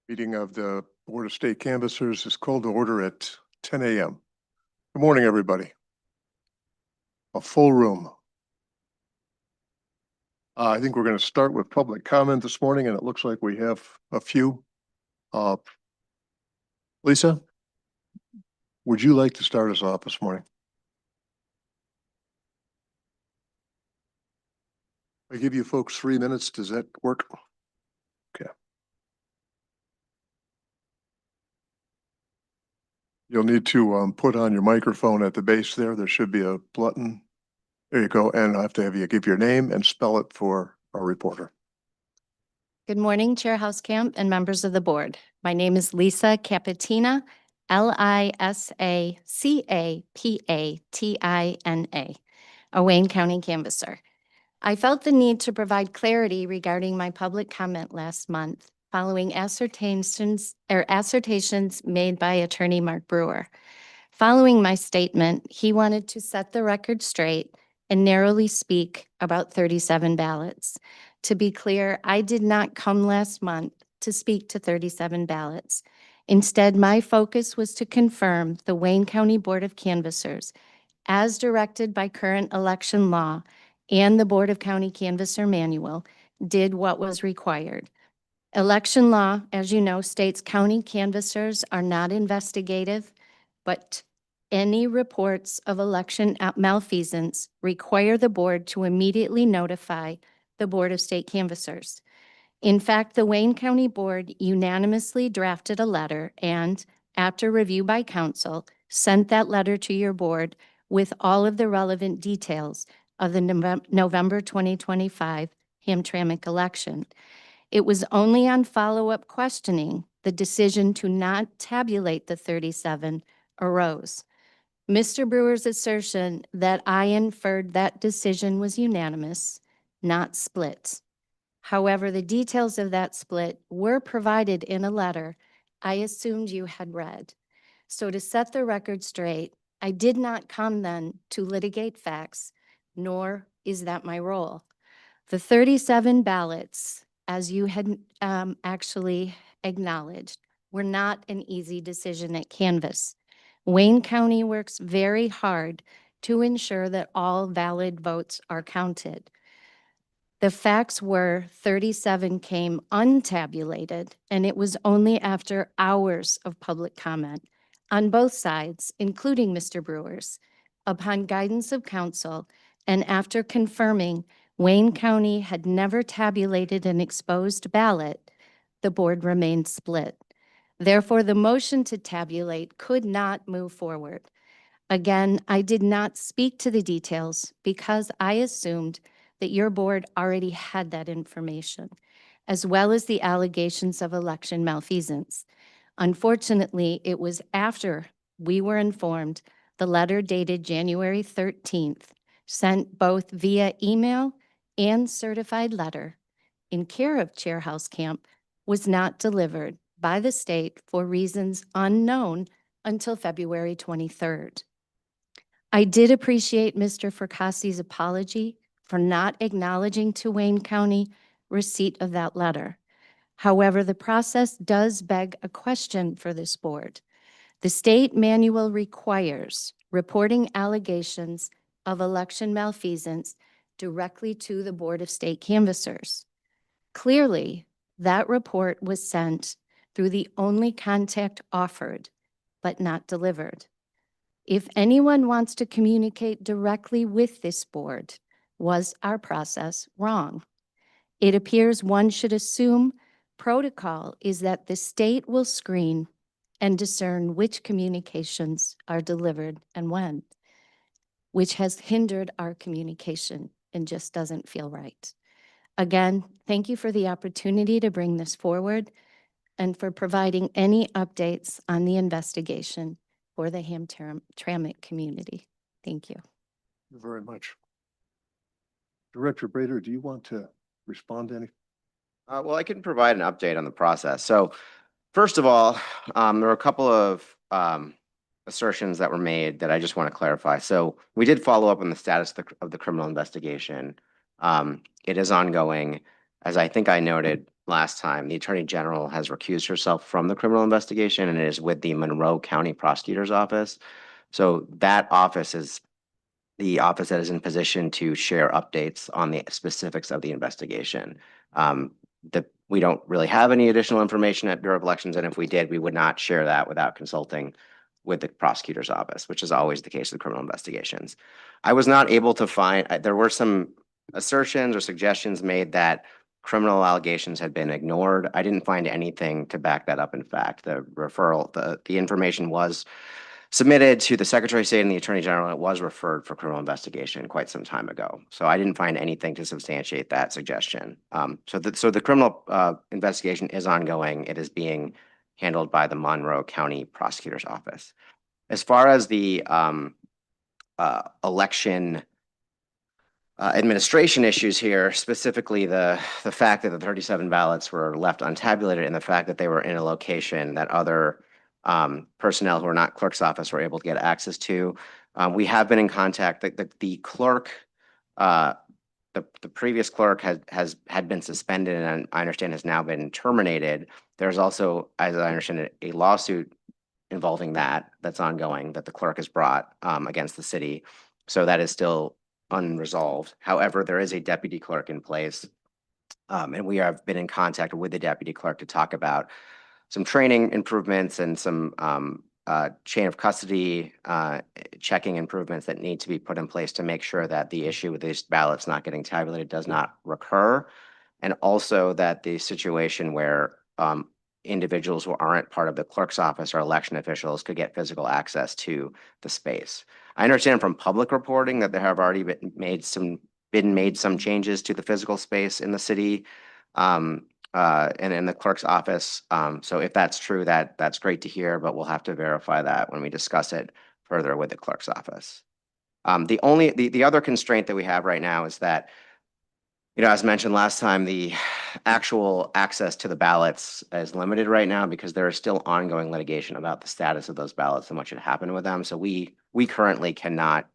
Meeting of the Board of State Canvassers is called to order at 10 a.m. Good morning, everybody. A full room. I think we're going to start with public comment this morning, and it looks like we have a few. Lisa, would you like to start us off this morning? I give you folks 3 minutes. Does that work? Okay. You'll need to put on your microphone at the base there. There should be a button. There you go. And I have to have you give your name and spell it for our reporter. Good morning, Chair Housecamp and members of the board. My name is Lisa Capatina, Lisacapatina, a Wayne County canvasser. I felt the need to provide clarity regarding my public comment last month following assertions made by Attorney Mark Brewer. Following my statement, he wanted to set the record straight and narrowly speak about 37 ballots. To be clear, I did not come last month to speak to 37 ballots. Instead, my focus was to confirm the Wayne County Board of Canvassers, as directed by current election law and the Board of County Canvasser Manual, did what was required. Election law, as you know, states county canvassers are not investigative, but any reports of election malfeasance require the board to immediately notify the Board of State Canvassers. In fact, the Wayne County Board unanimously drafted a letter and, after review by council, sent that letter to your board with all of the relevant details of the November 2025 Hamtramck election. It was only on follow-up questioning the decision to not tabulate the 37 arose. Mr. Brewer's assertion that I inferred that decision was unanimous, not split. However, the details of that split were provided in a letter I assumed you had read. So to set the record straight, I did not come then to litigate facts, nor is that my role. The 37 ballots, as you had actually acknowledged, were not an easy decision at Canvass. Wayne County works very hard to ensure that all valid votes are counted. The facts were 37 came untabulated, and it was only after hours of public comment on both sides, including Mr. Brewer's, upon guidance of council, and after confirming Wayne County had never tabulated an exposed ballot, the board remained split. Therefore, the motion to tabulate could not move forward. Again, I did not speak to the details because I assumed that your board already had that information, as well as the allegations of election malfeasance. Unfortunately, it was after we were informed the letter dated January 13th, sent both via email and certified letter in care of Chair Housecamp, was not delivered by the state for reasons unknown until February 23rd. I did appreciate Mr. Fracasse's apology for not acknowledging to Wayne County receipt of that letter. However, the process does beg a question for this board. The state manual requires reporting allegations of election malfeasance directly to the Board of State Canvassers. Clearly, that report was sent through the only contact offered, but not delivered. If anyone wants to communicate directly with this board, was our process wrong? It appears one should assume protocol is that the state will screen and discern which communications are delivered and when, which has hindered our communication and just doesn't feel right. Again, thank you for the opportunity to bring this forward and for providing any updates on the investigation for the Hamtramck community. Thank you. Thank you very much. Director Brader, do you want to respond to any? Well, I can provide an update on the process. So first of all, there were a couple of assertions that were made that I just want to clarify. So we did follow up on the status of the criminal investigation. It is ongoing. As I think I noted, last time, the Attorney General has recused herself from the criminal investigation and is with the Monroe County Prosecutor's Office. So that office is the office that is in position to share updates on the specifics of the investigation. We don't really have any additional information at Bureau of Elections, and if we did, we would not share that without consulting with the prosecutor's office, which is always the case with criminal investigations. I was not able to find, there were some assertions or suggestions made that criminal allegations had been ignored. I didn't find anything to back that up. In fact, the referral, the information was submitted to the Secretary of State and the Attorney General. It was referred for criminal investigation quite some time ago. So I didn't find anything to substantiate that suggestion. So the criminal investigation is ongoing. It is being handled by the Monroe County Prosecutor's Office. As far as the election administration issues here, specifically the fact that the 37 ballots were left untabulated and the fact that they were in a location that other personnel who are not clerk's office were able to get access to. We have been in contact. The clerk, the previous clerk had been suspended and I understand has now been terminated. There's also, as I understand it, a lawsuit involving that's ongoing that the clerk has brought against the city. So that is still unresolved. However, there is a deputy clerk in place. And we have been in contact with the deputy clerk to talk about some training improvements and some chain of custody checking improvements that need to be put in place to make sure that the issue with these ballots not getting tabulated does not recur. And also that the situation where individuals who aren't part of the clerk's office or election officials could get physical access to the space. I understand from public reporting that there have already been made some changes to the physical space in the city and in the clerk's office. So if that's true, that's great to hear, but we'll have to verify that when we discuss it further with the clerk's office. The other constraint that we have right now is that, as mentioned last time, the actual access to the ballots is limited right now because there is still ongoing litigation about the status of those ballots and what should happen with them. So we currently cannot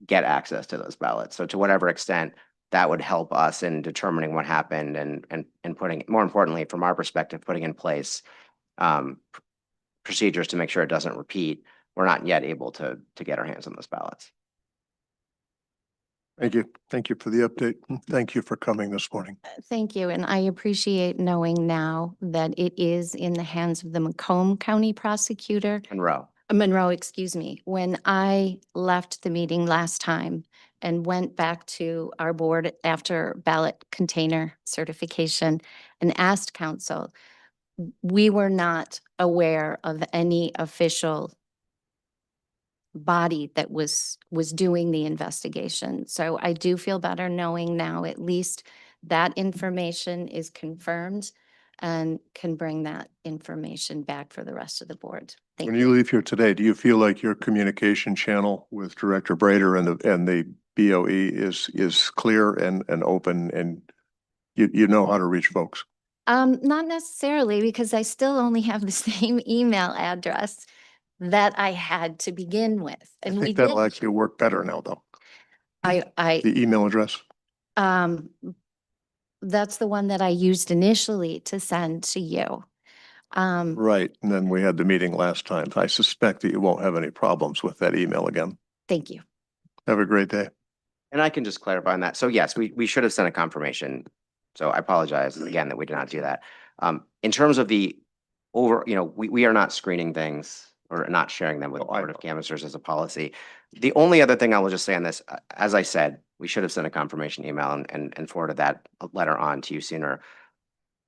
get access to those ballots. So to whatever extent that would help us in determining what happened and putting, more importantly, from our perspective, putting in place procedures to make sure it doesn't repeat. We're not yet able to get our hands on those ballots. Thank you. Thank you for the update. Thank you for coming this morning. Thank you. And I appreciate knowing now that it is in the hands of the Macomb County Prosecutor. Monroe, excuse me. When I left the meeting last time and went back to our board after ballot container certification and asked counsel, we were not aware of any official body that was doing the investigation. So I do feel better knowing now at least that information is confirmed and can bring that information back for the rest of the board. Thank When you. you leave here today, do you feel like your communication channel with Director Brader and the BOE is clear and open and you know how to reach folks? Not necessarily, because I still only have the same email address that I had to begin with. I And we think did, that'll actually work better now, though. I, The email address. that's the one that I used initially to send to you. Right. And then we had the meeting last time. I suspect that you won't have any problems with that email again. Thank you. Have a great day. And I can just clarify on that. So yes, we should have sent a confirmation. So I apologize again that we did not do that. In terms of the we are not screening things or not sharing them with Board of Canvassers as a policy. The only other thing I will just say on this, as I said, we should have sent a confirmation email and forwarded that letter on to you sooner.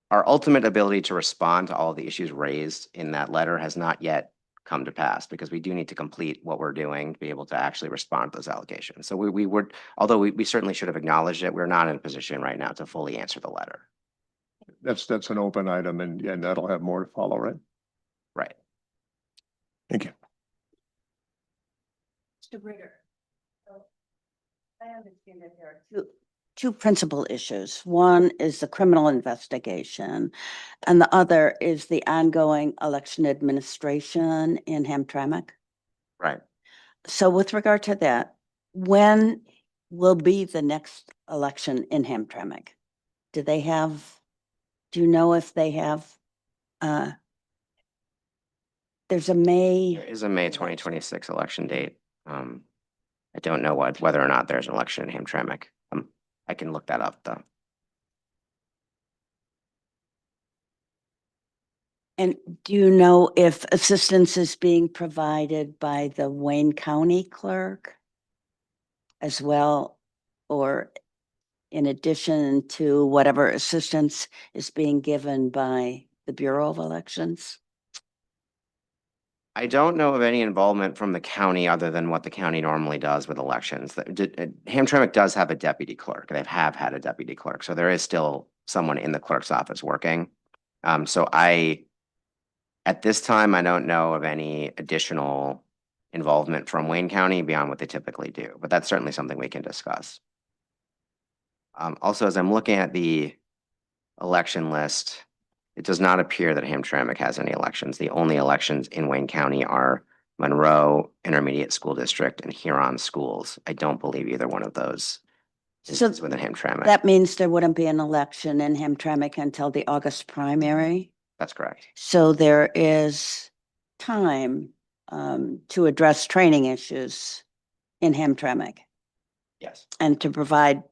Our ultimate ability to respond to all of the issues raised in that letter has not yet come to pass because we do need to complete what we're doing to be able to actually respond to those allegations. So we would, although we certainly should have acknowledged it, we're not in a position right now to fully answer the letter. That's an open item and that'll have more to follow, right? Right. Thank you. Mr. Britter, so I understand that there are two principal issues. One is the criminal investigation, and the other is the ongoing election administration in Hamtramck. Right. So with regard to that, when will be the next election in Hamtramck? Do they have Do you know if they have, there's a There May, is a May 2026 election date. I don't know whether or not there's an election in Hamtramck. I can look that up though. and do you know if assistance is being provided by the Wayne County clerk as well? Or in addition to whatever assistance is being given by the Bureau of Elections? I don't know of any involvement from the county other than what the county normally does with elections. Hamtramck does have a deputy clerk. They have had a deputy clerk, so there is still someone in the clerk's office working. At this time, I don't know of any additional involvement from Wayne County beyond what they typically do, but that's certainly something we can discuss. Also, as I'm looking at the election list, it does not appear that Hamtramck has any elections. The only elections in Wayne County are Monroe Intermediate School District and Huron Schools. I don't believe either one of those So is within Hamtramck. that means there wouldn't be an election in Hamtramck until the August primary. That's correct. So there is time to address training issues in Hamtramck Yes. and to provide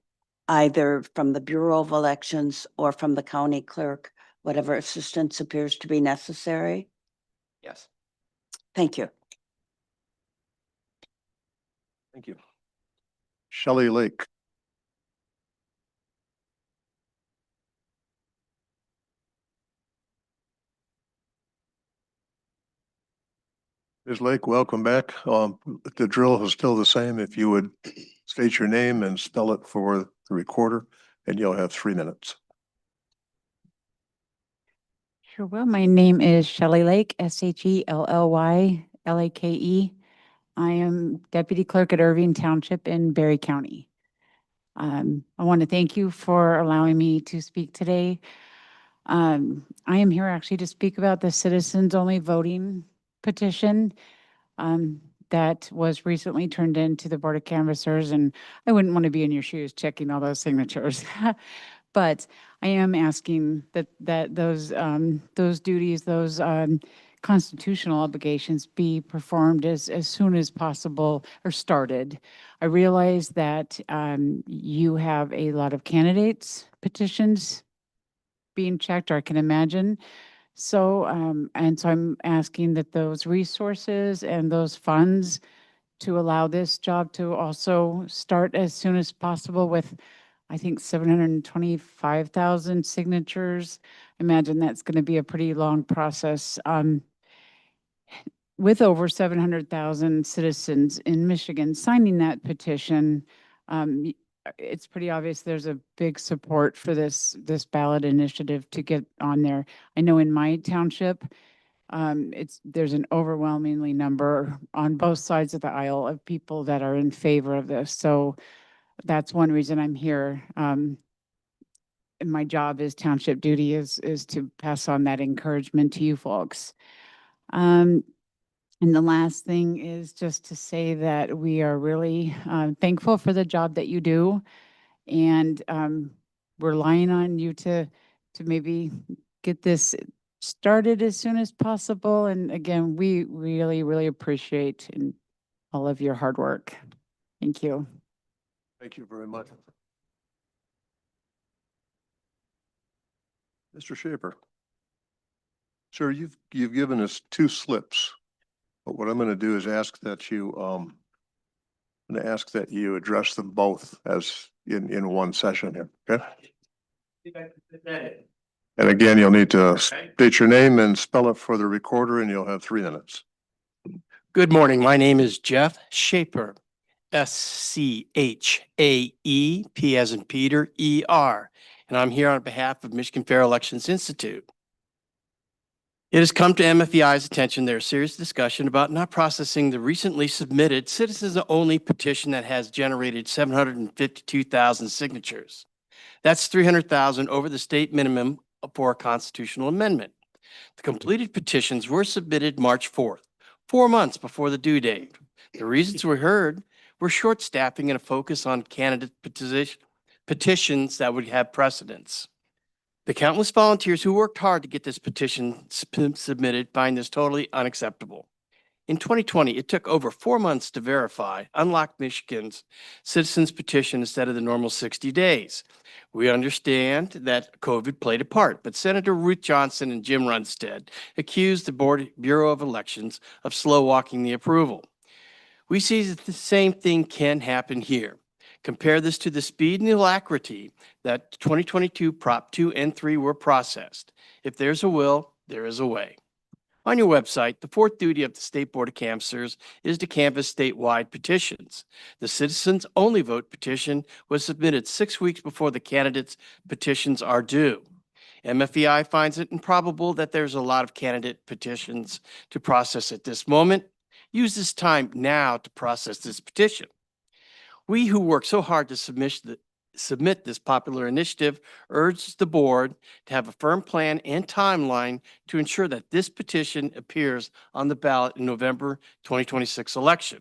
either from the Bureau of Elections or from the county clerk, whatever assistance appears to be necessary. Yes. Thank you. Thank you. Shelley Lake. Ms. Lake, welcome back. The drill is still the same. If you would state your name and spell it for the recorder, and you'll have 3 minutes. Sure will. My name is Shelley Lake, SHELLYLAKE. I am Deputy Clerk at Irving Township in Berry County. I want to thank you for allowing me to speak today. I am here actually to speak about the citizens only voting petition that was recently turned into the Board of Canvassers, and I wouldn't want to be in your shoes checking all those signatures. But I am asking that those duties, those constitutional obligations be performed as soon as possible or started. I realize that you have a lot of candidates petitions being checked, or I can imagine. So, so I'm asking that those resources and those funds to allow this job to also start as soon as possible with, I think, 725,000 signatures. Imagine that's going to be a pretty long process. With over 700,000 citizens in Michigan signing that petition, it's pretty obvious there's a big support for this ballot initiative to get on there. I know in my township, there's an overwhelmingly number on both sides of the aisle of people that are in favor of this. So that's one reason I'm here. And my job is township duty is to pass on that encouragement to you folks. And the last thing is just to say that we are really thankful for the job that you do. And we're relying on you to maybe get this started as soon as possible. And again, we really, really appreciate all of your hard work. Thank you. Thank you very much. Mr. Shaper. Sir, you've given us 2 slips. But what I'm going to do is ask that you address them both as in one session here, okay? And again, you'll need to state your name and spell it for the recorder, and you'll have 3 minutes. Good morning. My name is Jeff Shaper, SCHAE, P as in Peter, ER, and I'm here on behalf of Michigan Fair Elections Institute. It has come to MFEI's attention there's serious discussion about not processing the recently submitted citizens-only petition that has generated 752,000 signatures. That's 300,000 over the state minimum for a constitutional amendment. The completed petitions were submitted March 4th, 4 months before the due date. The reasons we heard were short staffing and a focus on candidate petitions that would have precedence. The countless volunteers who worked hard to get this petition submitted find this totally unacceptable. In 2020, it took over 4 months to verify Unlock Michigan's citizens petition instead of the normal 60 days. We understand that COVID played a part, but Senator Ruth Johnson and Jim Runstead accused the Bureau of Elections of slow walking the approval. We see that the same thing can happen here. Compare this to the speed and alacrity that 2022 Prop 2 and 3 were processed. If there's a will, there is a way. On your website, the fourth duty of the State Board of Canvassers is to canvass statewide petitions. The citizens only vote petition was submitted 6 weeks before the candidates' petitions are due. MFEI finds it improbable that there's a lot of candidate petitions to process at this moment. Use this time now to process this petition. We who work so hard to submit this popular initiative urge the board to have a firm plan and timeline to ensure that this petition appears on the ballot in November 2026 election.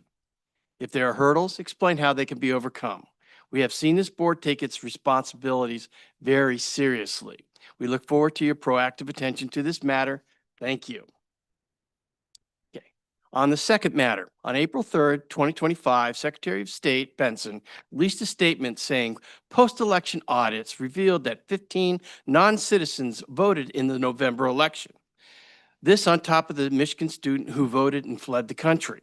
If there are hurdles, explain how they can be overcome. We have seen this board take its responsibilities very seriously. We look forward to your proactive attention to this matter. Thank you. On the second matter, on April 3rd, 2025, Secretary of State Benson released a statement saying post-election audits revealed that 15 non-citizens voted in the November election. This on top of the Michigan student who voted and fled the country.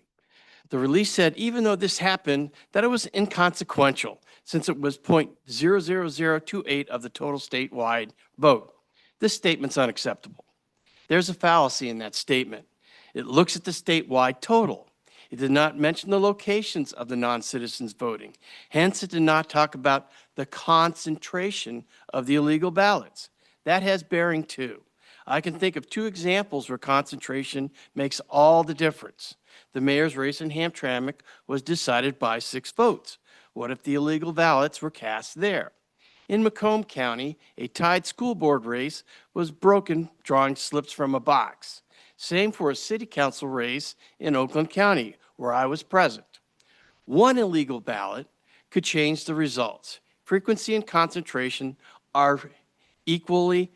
The release said even though this happened, that it was inconsequential since it was 0.00028 of the total statewide vote. This statement's unacceptable. There's a fallacy in that statement. It looks at the statewide total. It did not mention the locations of the non-citizens voting. Hence, it did not talk about the concentration of the illegal ballots. That has bearing too. I can think of 2 examples where concentration makes all the difference. The mayor's race in Hamtramck was decided by 6 votes. What if the illegal ballots were cast there? In Macomb County, a tied school board race was broken drawing slips from a box. Same for a city council race in Oakland County, where I was present. One illegal ballot could change the results. Frequency and concentration are equally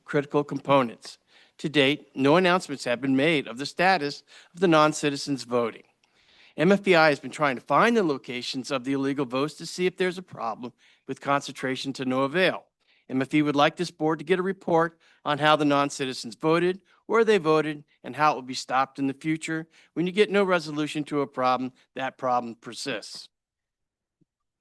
critical components. To date, no announcements have been made of the status of the non-citizens voting. MFEI has been trying to find the locations of the illegal votes to see if there's a problem with concentration to no avail. MFE would like this board to get a report on how the non-citizens voted, where they voted, and how it will be stopped in the future. When you get no resolution to a problem, that problem persists.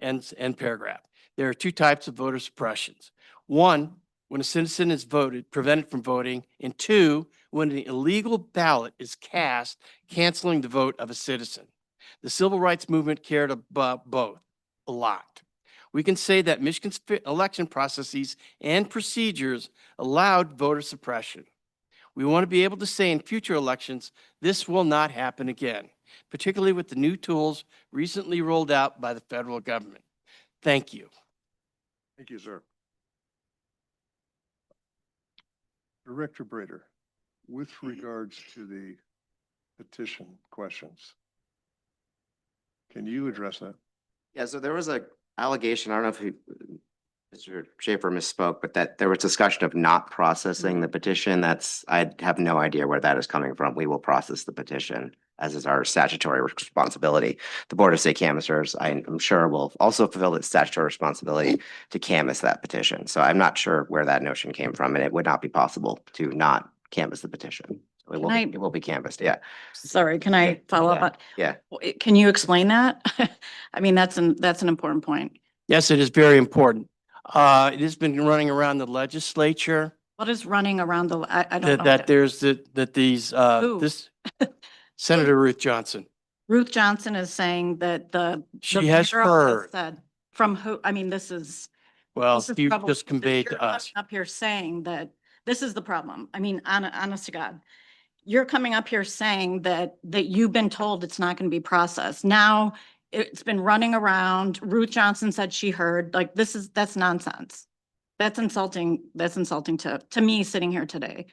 End paragraph. There are 2 types of voter suppressions. 1, when a citizen is prevented from voting, and 2, when an illegal ballot is cast, canceling the vote of a citizen. The civil rights movement cared about both a lot. We can say that Michigan's election processes and procedures allowed voter suppression. We want to be able to say in future elections, this will not happen again, particularly with the new tools recently rolled out by the federal government. Thank you. Thank you, sir. Director Brader, with regards to the petition questions, can you address that? Yeah, so there was a allegation, I don't know if Mr. Schaefer misspoke, but that there was discussion of not processing the petition. I have no idea where that is coming from. We will process the petition, as is our statutory responsibility. The Board of State Canvassers, I'm sure, will also fulfill its statutory responsibility to canvass that petition. So I'm not sure where that notion came from, and it would not be possible to not canvass the petition. So it will be canvassed, yeah. Sorry, can I follow up on? Yeah. Can you explain that? I mean, that's an important point. Yes, it is very important. It has been running around the legislature What is running around I don't know. that there's these, Who? this Senator Ruth Johnson. Ruth Johnson is saying that the She has Bureau heard. said, from who, I mean, this is You trouble. just conveyed You're to us. coming up here saying that this is the problem. I mean, honest to God. You're coming up here saying that you've been told it's not going to be processed. Now it's been running around. Ruth Johnson said she heard, like, that's nonsense. That's insulting. That's insulting to me sitting here today.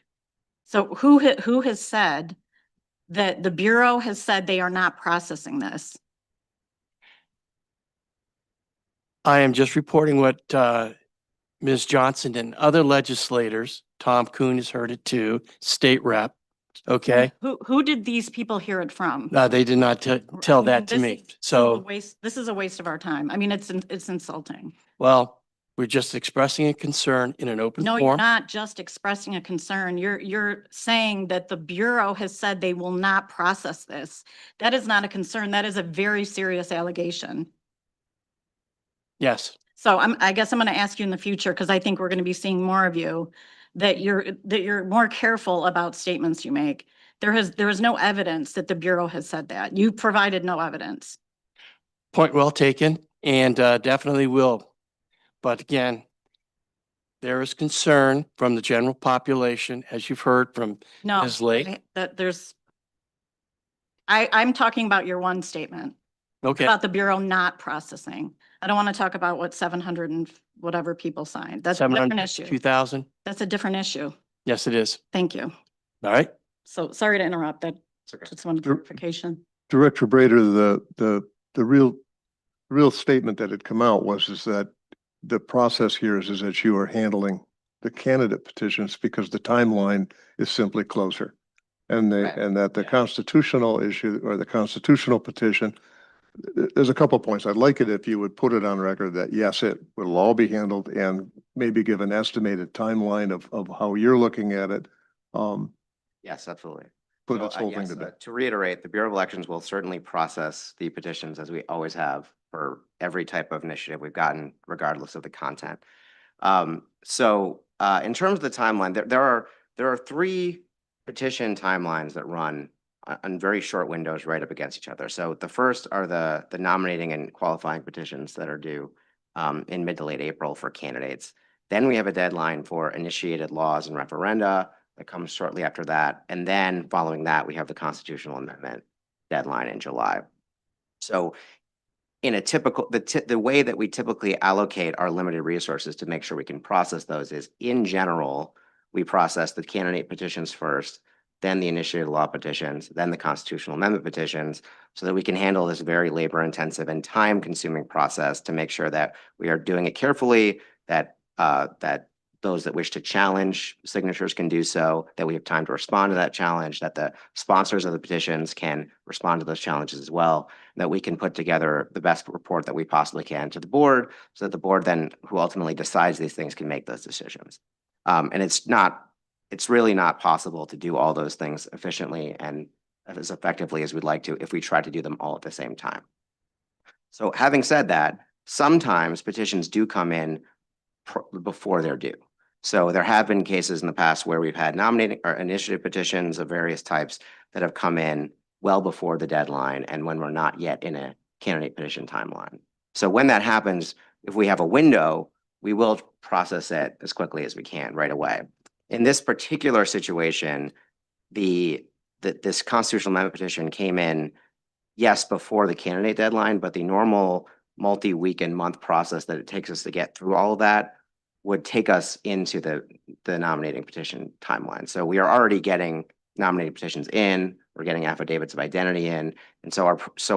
So who has said that the Bureau has said they are not processing this? I am just reporting what Ms. Johnson and other legislators, Tom Kuhn has heard it too, state rep, okay? Who did these people hear it from? They did not tell I mean, that to this me. is- this is a So, This is a waste of our time. I mean, it's insulting. well, we're just expressing a concern in an open No, you're forum. not just expressing a concern. You're saying that the Bureau has said they will not process this. That is not a concern. That is a very serious allegation. Yes, So I guess I'm going to ask you in the future, because I think we're going to be seeing more of you, that you're more careful about statements you make. There is no evidence that the Bureau has said that. You provided no evidence. point well taken, and definitely will. But again, there is concern from the general population, as you've heard from No. Ms. Lake. I'm talking about your one statement Okay, about the Bureau not processing. I don't want to talk about what 700 and whatever people signed. That's a different 700, issue. 2,000? That's a different issue. Yes, it is. Thank you. All right. So sorry to interrupt. That It's okay. just wanted Sure. clarification. Director Brader, the real statement that had come out is that the process here is that you are handling the candidate petitions because the timeline is simply closer. And Right. and that the Yeah. constitutional issue or the constitutional petition, there's a couple of points. I'd like it if you would put it on record that yes, it will all be handled and maybe give an estimated timeline of how you're looking at it. Yes, absolutely. Put So, this whole thing yes, to bed. To reiterate, the Bureau of Elections will certainly process the petitions as we always have for every type of initiative we've gotten, regardless of the content. In terms of the timeline, there are three petition timelines that run on very short windows right up against each other. So the first are the nominating and qualifying petitions that are due in mid to late April for candidates. Then we have a deadline for initiated laws and referenda that comes shortly after that. And then following that, we have the constitutional amendment deadline in July. So in a typical, the way that we typically allocate our limited resources to make sure we can process those is, in general, we process the candidate petitions first, then the initiated law petitions, then the constitutional amendment petitions, so that we can handle this very labor-intensive and time-consuming process to make sure that we are doing it carefully, that those that wish to challenge signatures can do so, that we have time to respond to that challenge, that the sponsors of the petitions can respond to those challenges as well, that we can put together the best report that we possibly can to the board, so that the board then, who ultimately decides these things, can make those decisions. And it's really not possible to do all those things efficiently and as effectively as we'd like to if we try to do them all at the same time. So having said that, sometimes petitions do come in before they're due. So there have been cases in the past where we've had nominating or initiative petitions of various types that have come in well before the deadline and when we're not yet in a candidate petition timeline. So when that happens, if we have a window, we will process it as quickly as we can right away. In this particular situation, this constitutional amendment petition came in, yes, before the candidate deadline, but the normal multi-week and month process that it takes us to get through all of that would take us into the nominating petition timeline. So we are already getting nominating petitions in, we're getting affidavits of identity in. And so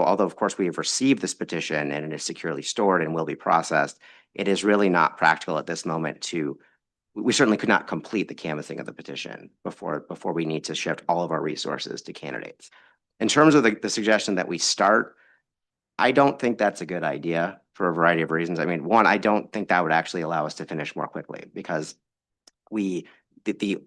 although of course we have received this petition and it is securely stored and will be processed, it is really not practical at this moment we certainly could not complete the canvassing of the petition before we need to shift all of our resources to candidates. In terms of the suggestion that we start, I don't think that's a good idea for a variety of reasons. I mean, one, I don't think that would actually allow us to finish more quickly because the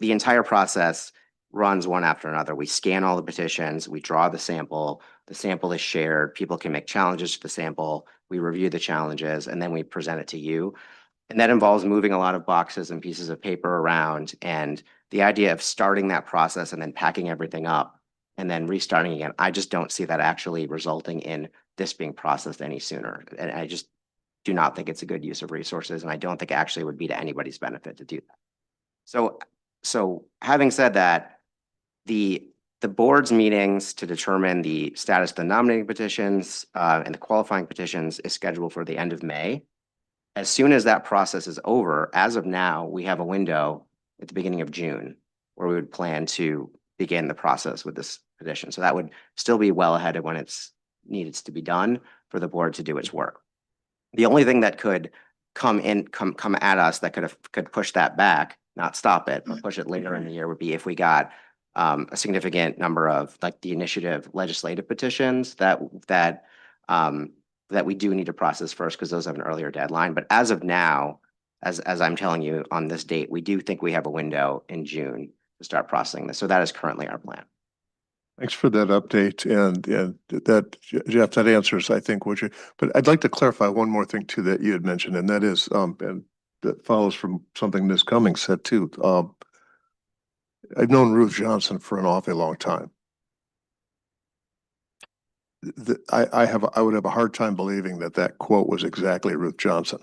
entire process runs one after another. We scan all the petitions, we draw the sample is shared, people can make challenges to the sample, we review the challenges, and then we present it to you. And that involves moving a lot of boxes and pieces of paper around. And the idea of starting that process and then packing everything up and then restarting again, I just don't see that actually resulting in this being processed any sooner. And I just do not think it's a good use of resources. And I don't think actually it would be to anybody's benefit to do that. So having said that, the board's meetings to determine the status of the nominating petitions and the qualifying petitions is scheduled for the end of May. As soon as that process is over, as of now, we have a window at the beginning of June where we would plan to begin the process with this petition. So that would still be well ahead of when it's needed to be done for the board to do its work. The only thing that could come at us that could push that back, not stop it, but push it later in the year would be if we got a significant number of like the initiative legislative petitions that we do need to process first because those have an earlier deadline. But as of now, as I'm telling you on this date, we do think we have a window in June to start processing this. So that is currently our plan. Thanks for that update, and that, Jeff, that answers, I think, what you, but I'd like to clarify one more thing too that you had mentioned, and that is, and that follows from something Ms. Cummings said too. I've known Ruth Johnson for an awfully long time. I would have a hard time believing that that quote was exactly Ruth Johnson.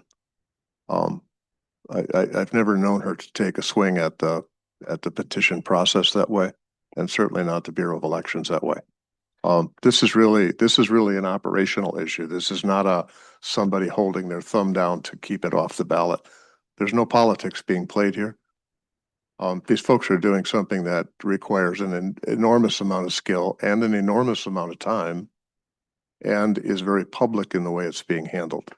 I've never known her to take a swing at the petition process that way, and certainly not the Bureau of Elections that way. This is really an operational issue. This is not somebody holding their thumb down to keep it off the ballot. There's no politics being played here. These folks are doing something that requires an enormous amount of skill and an enormous amount of time, and is very public in the way it's being handled.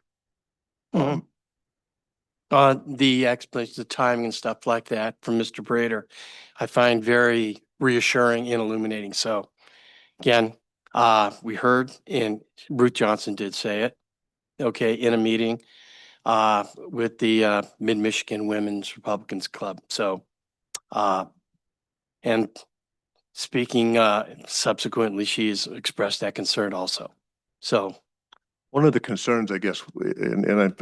The explanation, the timing and stuff like that from Mr. Brader, I find very reassuring and illuminating. So again, we heard, and Ruth Johnson did say it, okay, in a meeting with the Mid-Michigan Women's Republicans Club. So, and speaking subsequently, she's expressed that concern also. So one of the concerns, I guess, and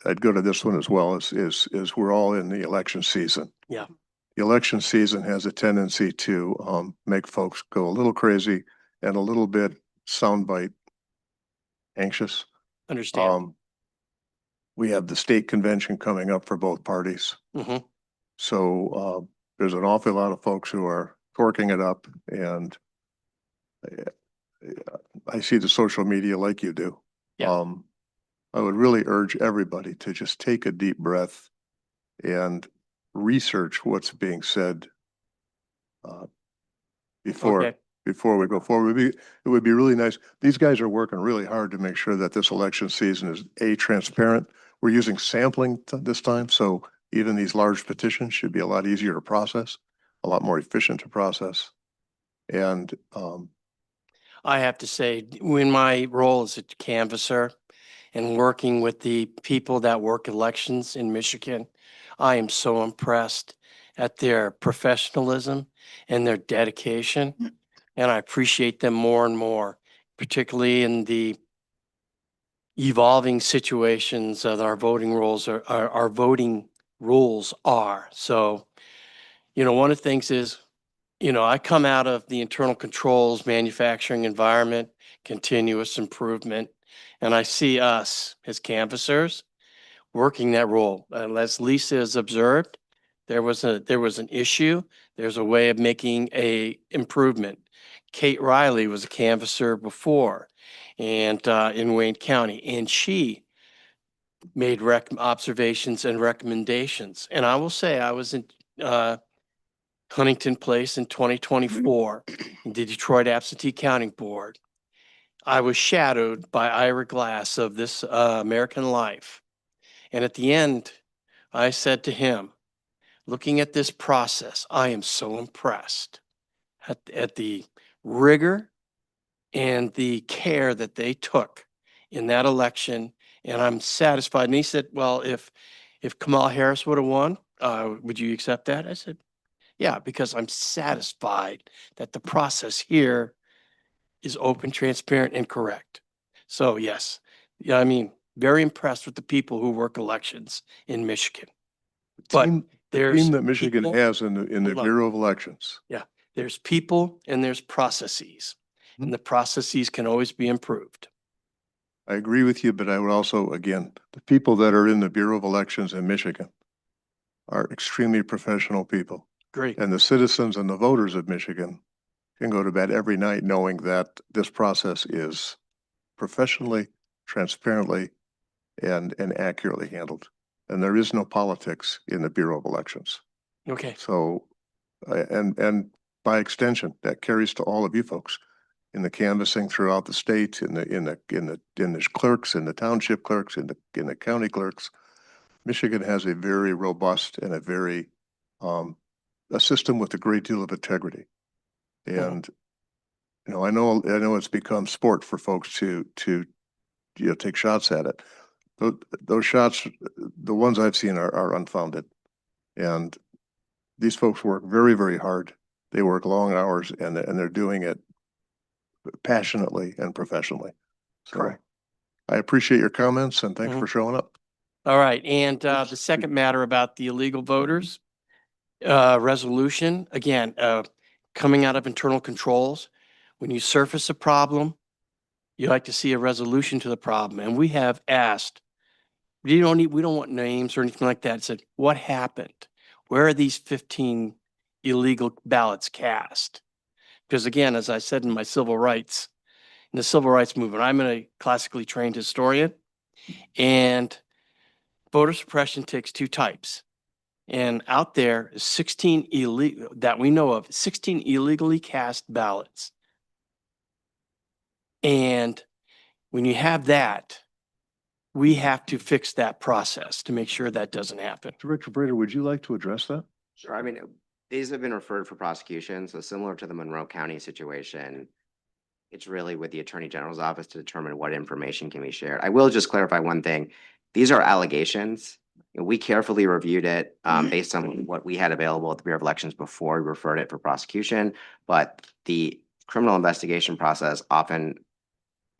I'd go to this one as well, is we're all in the election season. Yeah. The election season has a tendency to make folks go a little crazy and a little bit soundbite anxious. understand. We have the state convention coming up for both parties. Mhm. So there's an awful lot of folks who are torquing it up, and I see the social media like you do. Yeah. I would really urge everybody to just take a deep breath and research what's being said before Okay. before we go forward. It would be really nice. These guys are working really hard to make sure that this election season is transparent. We're using sampling this time, so even these large petitions should be a lot easier to process, a lot more efficient to process. And I have to say, in my role as a canvasser and working with the people that work elections in Michigan, I am so impressed at their professionalism and their dedication. And I appreciate them more and more, particularly in the evolving situations that our voting rules are. So, one of the things is, I come out of the internal controls, manufacturing environment, continuous improvement, and I see us as canvassers working that role. As Lisa has observed, there was an issue. There's a way of making a improvement. Kate Riley was a canvasser before, and in Wayne County, and she made observations and recommendations. And I will say, I was in Huntington Place in 2024, in the Detroit Absentee Counting Board. I was shadowed by Ira Glass of This American Life. And at the end, I said to him, looking at this process, I am so impressed at the rigor and the care that they took in that election. And I'm satisfied. And he said, well, if Kamala Harris would have won, would you accept that? I said, yeah, because I'm satisfied that the process here is open, transparent, and correct. So yes, very impressed with the people who work elections in Michigan. But the there's team that Michigan people- has in the Hold on. Bureau of Elections. There's people and there's processes, Mhm. and the processes can always be improved. I agree with you, but I would also, again, the people that are in the Bureau of Elections in Michigan are extremely professional people. Great. And the citizens and the voters of Michigan can go to bed every night knowing that this process is professionally, transparently, and accurately handled. And there is no politics in the Bureau of Elections. Okay. So, and by extension, that carries to all of you folks in the canvassing throughout the state, in the clerks, in the township clerks, in the county clerks. Michigan has a very robust and a very, a system with a great deal of integrity. And, you know, I know it's become sport for folks to, you know, take shots at it. Those shots, the ones I've seen are unfounded. And these folks work very, very hard. They work long hours and they're doing it passionately and professionally. So Correct. I appreciate your comments and thanks Mhm. for showing up. All right, and the second matter about the illegal voters, resolution, again, coming out of internal controls. When you surface a problem, you like to see a resolution to the problem, and we have asked, we don't want names or anything like that. It said, what happened? Where are these 15 illegal ballots cast? Because again, as I said in the civil rights movement, I'm a classically trained historian, and voter suppression takes two types. And out there is 16 illegal, that we know of, 16 illegally cast ballots. And when you have that, we have to fix that process to make sure that doesn't happen. Director Brader, would you like to address that? Sure. I mean, these have been referred for prosecution, so similar to the Monroe County situation, it's really with the Attorney General's office to determine what information can be shared. I will just clarify one thing. These are allegations. You know, we carefully reviewed it based on what we had available at the Bureau of Elections before we referred it for prosecution, but the criminal investigation process often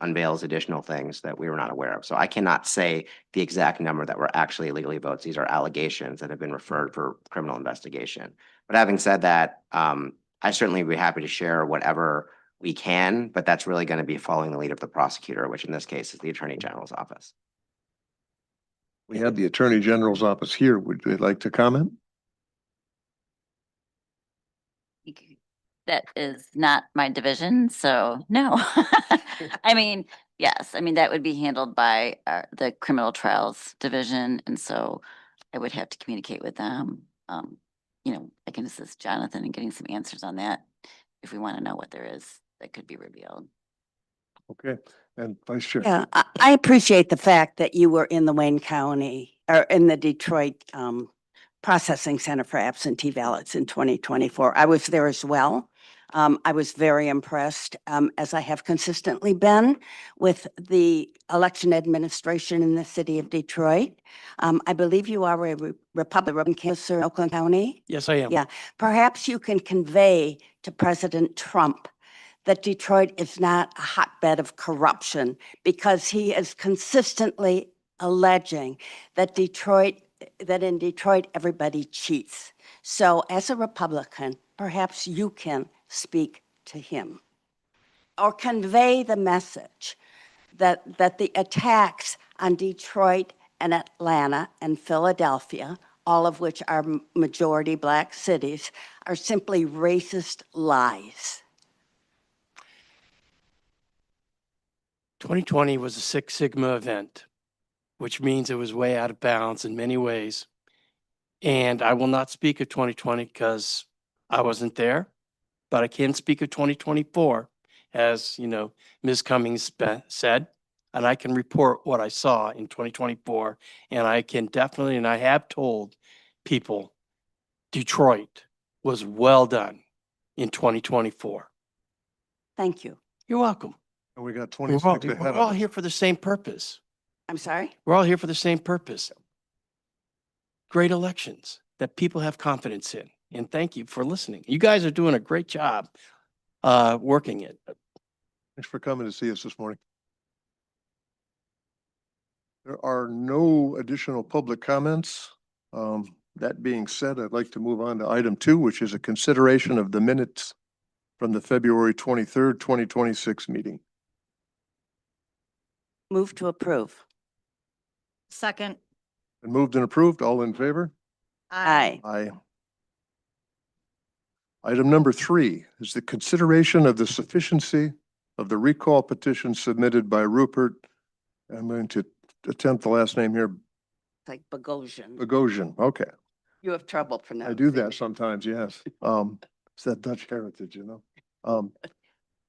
unveils additional things that we were not aware of. So I cannot say the exact number that were actually illegally votes. These are allegations that have been referred for criminal investigation. But having said that, I certainly would be happy to share whatever we can, but that's really going to be following the lead of the prosecutor, which in this case is the Attorney General's office. We have the Attorney General's office here. Would they like to comment? That is not my division, so no. I mean, yes, I mean, that would be handled by the Criminal Trials Division, and so I would have to communicate with them. You know, I can assist Jonathan in getting some answers on that if we want to know what there is that could be revealed. Okay, and Vice Chair. Yeah, I appreciate the fact that you were in the Wayne County or in the Detroit Processing Center for absentee ballots in 2024. I was there as well. I was very impressed, as I have consistently been, with the election administration in the city of Detroit. I believe you are a Republican canvasser in Oakland County. Yes, I am. Yeah. Perhaps you can convey to President Trump that Detroit is not a hotbed of corruption, because he is consistently alleging that in Detroit, everybody cheats. So as a Republican, perhaps you can speak to him or convey the message that the attacks on Detroit and Atlanta and Philadelphia, all of which are majority Black cities, are simply racist lies. 2020 was a Six Sigma event, which means it was way out of bounds in many ways. And I will not speak of 2020 because I wasn't there, but I can speak of 2024, as you know, Ms. Cummings said, and I can report what I saw in 2024. And I can definitely, and I have told people, Detroit was well done in 2024. Thank you. You're welcome. And we got We're 26 all, ahead we're of all us. here for the same purpose. I'm sorry? We're all here for the same purpose. Great elections that people have confidence in. And thank you for listening. You guys are doing a great job working it. Thanks for coming to see us this morning. There are no additional public comments. That being said, I'd like to move on to item 2, which is a consideration of the minutes from the February 23rd, 2026 meeting. Move to approve. Second. Been moved and approved. All in favor? Aye. Aye. Item number 3 is the consideration of the sufficiency of the recall petition submitted by Rupert. I'm going to attempt the last name here, It's like Bogosian. Bogosian. Okay. You have trouble I pronouncing. do that sometimes, yes. It's that Dutch heritage, you know.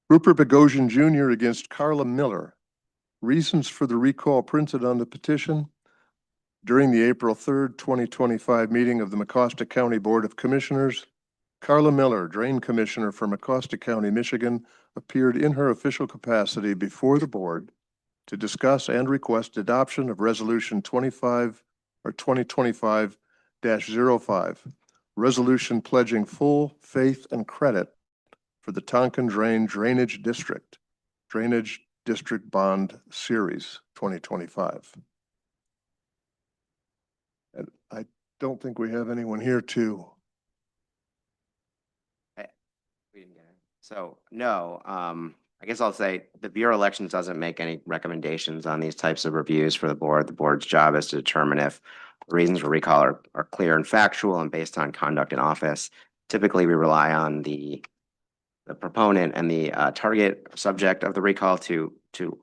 Rupert Bogosian Jr. against Carla Miller. Reasons for the recall printed on the petition. During the April 3rd, 2025 meeting of the Mecosta County Board of Commissioners, Carla Miller, Drain Commissioner for Mecosta County, Michigan, appeared in her official capacity before the board to discuss and request adoption of Resolution 2025-05, resolution pledging full faith and credit for the Tonkin Drain Drainage District Bond Series 2025. And I don't think we have anyone here to. We didn't get it. So, no, I guess I'll say the Bureau of Elections doesn't make any recommendations on these types of reviews for the board. The board's job is to determine if the reasons for recall are clear and factual and based on conduct in office. Typically, we rely on the proponent and the target subject of the recall to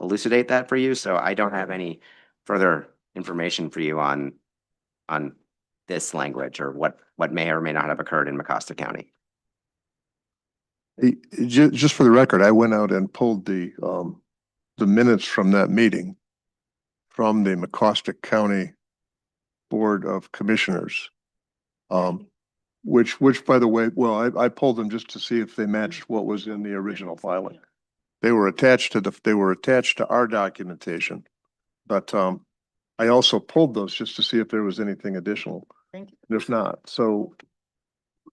elucidate that for you. So I don't have any further information for you on this language or what may or may not have occurred in Mecosta County. Just for the record, I went out and pulled the minutes from that meeting from the Mecosta County Board of Commissioners. Which by the way, well, I pulled them just to see if they matched what was in the original filing. They were attached to our documentation, but I also pulled those just to see if there was anything additional. Thank you. And if not, so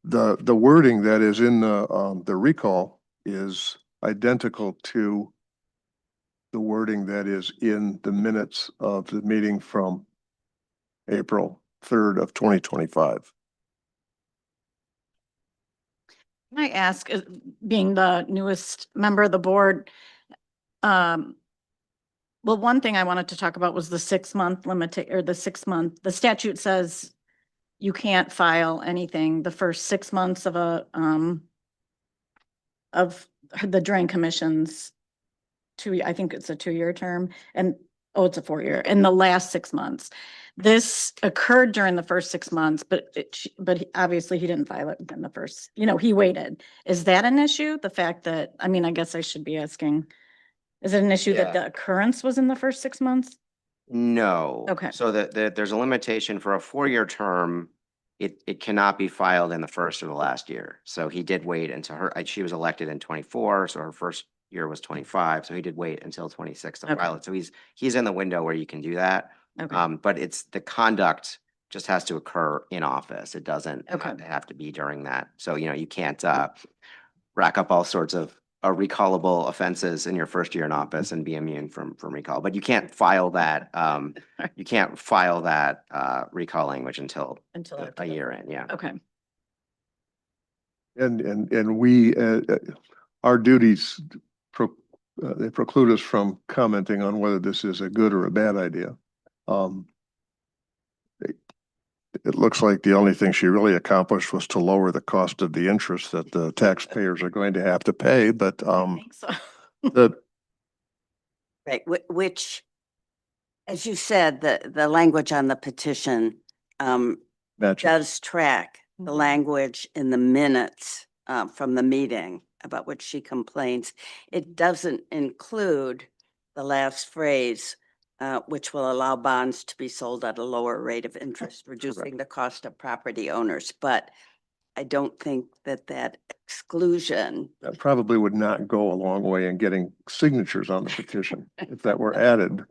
the wording that is in the recall is identical to the wording that is in the minutes of the meeting from April 3rd of 2025. Can I ask, being the newest member of the board, well, one thing I wanted to talk about was the 6-month limit, or the 6-month, the statute says you can't file anything the first 6 months of the drain commission's I think it's a 2-year term, and, oh, it's a 4-year, in the last 6 months. This occurred during the first 6 months, but obviously he didn't file it within the first, he waited. Is that an issue? The fact that, I mean, I guess I should be asking, is it an issue that Yeah. the occurrence was in the first 6 months? No. Okay. So there's a limitation for a 4-year term. It cannot be filed in the first or the last year. So he did wait until she was elected in 24, so her first year was 25. So he did wait until 26 to Okay. file it. So he's in the window where you can do that. Okay. But it's the conduct just has to occur in office. It doesn't Okay. have to be during that. So, you can't rack up all sorts of recallable offenses in your first year in office and be immune from recall. But you can't file that recall language until a year in. Yeah. Okay. And we, our duties, they preclude us from commenting on whether this is a good or a bad idea. It looks like the only thing she really accomplished was to lower the cost of the interest that the taxpayers are going to have to pay, but I think so. Right, which, as you said, the language on the petition matches. does track the Mhm. language in the minutes from the meeting about which she complains. It doesn't include the last phrase, which will allow bonds to be sold at a lower rate of interest, reducing the cost of property owners. But I don't think that exclusion, That probably would not go a long way in getting signatures on the petition if that were added.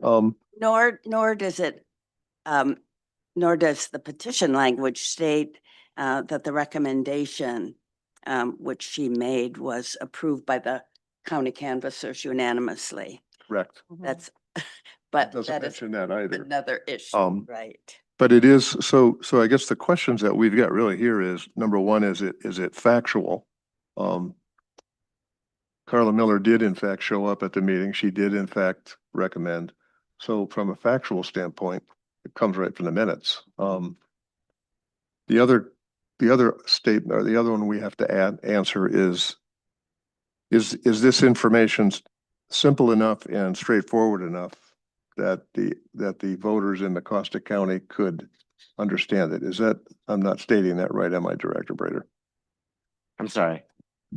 nor does it, nor does the petition language state that the recommendation which she made was approved by the county canvassers unanimously. Correct. That's, but Doesn't that is mention that either. another issue, right? But it is, so I guess the questions that we've got really here is, number one, is it factual? Carla Miller did in fact show up at the meeting. She did in fact recommend. So from a factual standpoint, it comes right from the minutes. The other statement, or the other one we have to answer is this information simple enough and straightforward enough that the voters in Mecosta County could understand it? Is that, I'm not stating that right, am I, Director Brader? I'm sorry.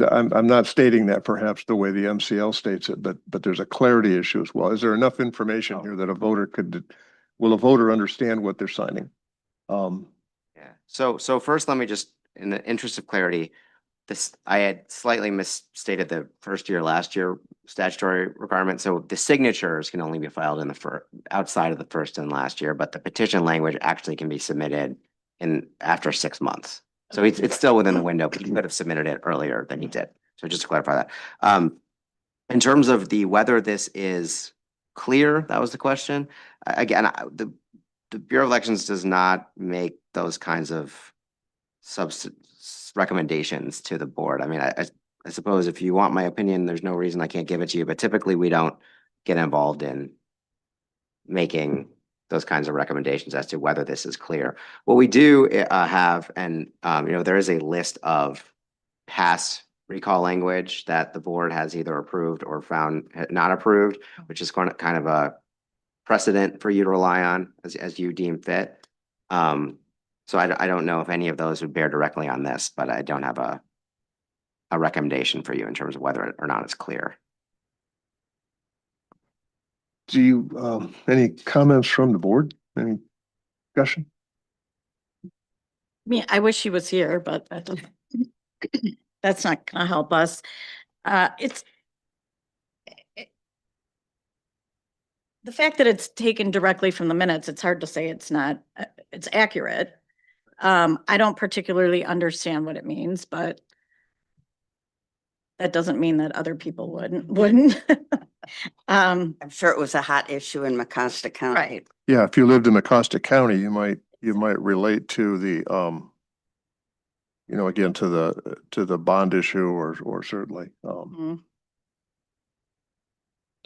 I'm not stating that perhaps the way the MCL states it, but there's a clarity issue as well. Is there enough information here that a voter will a voter understand what they're signing? Yeah. So first, let me just, in the interest of clarity, I had slightly misstated the first year, last year statutory requirement. So the signatures can only be filed in the outside of the first and last year, but the petition language actually can be submitted after 6 months. So it's still within the window, but you could have submitted it earlier than you did. So just to clarify that. In terms of whether this is clear, that was the question. Again, the Bureau of Elections does not make those kinds of recommendations to the board. I mean, I suppose if you want my opinion, there's no reason I can't give it to you, but typically we don't get involved in making those kinds of recommendations as to whether this is clear. What we do have, and there is a list of past recall language that the board has either approved or found not approved, which is kind of a precedent for you to rely on as you deem fit. So I don't know if any of those would bear directly on this, but I don't have a recommendation for you in terms of whether or not it's clear. Do you, any comments from the board? Any discussion? I mean, I wish he was here, but that's not gonna help us. The fact that it's taken directly from the minutes, it's hard to say it's not, it's accurate. I don't particularly understand what it means, but that doesn't mean that other people wouldn't. I'm sure it was a hot issue in Mecosta County. Right. Yeah, if you lived in Mecosta County, you might relate to the, again, to the bond issue or certainly, Mhm.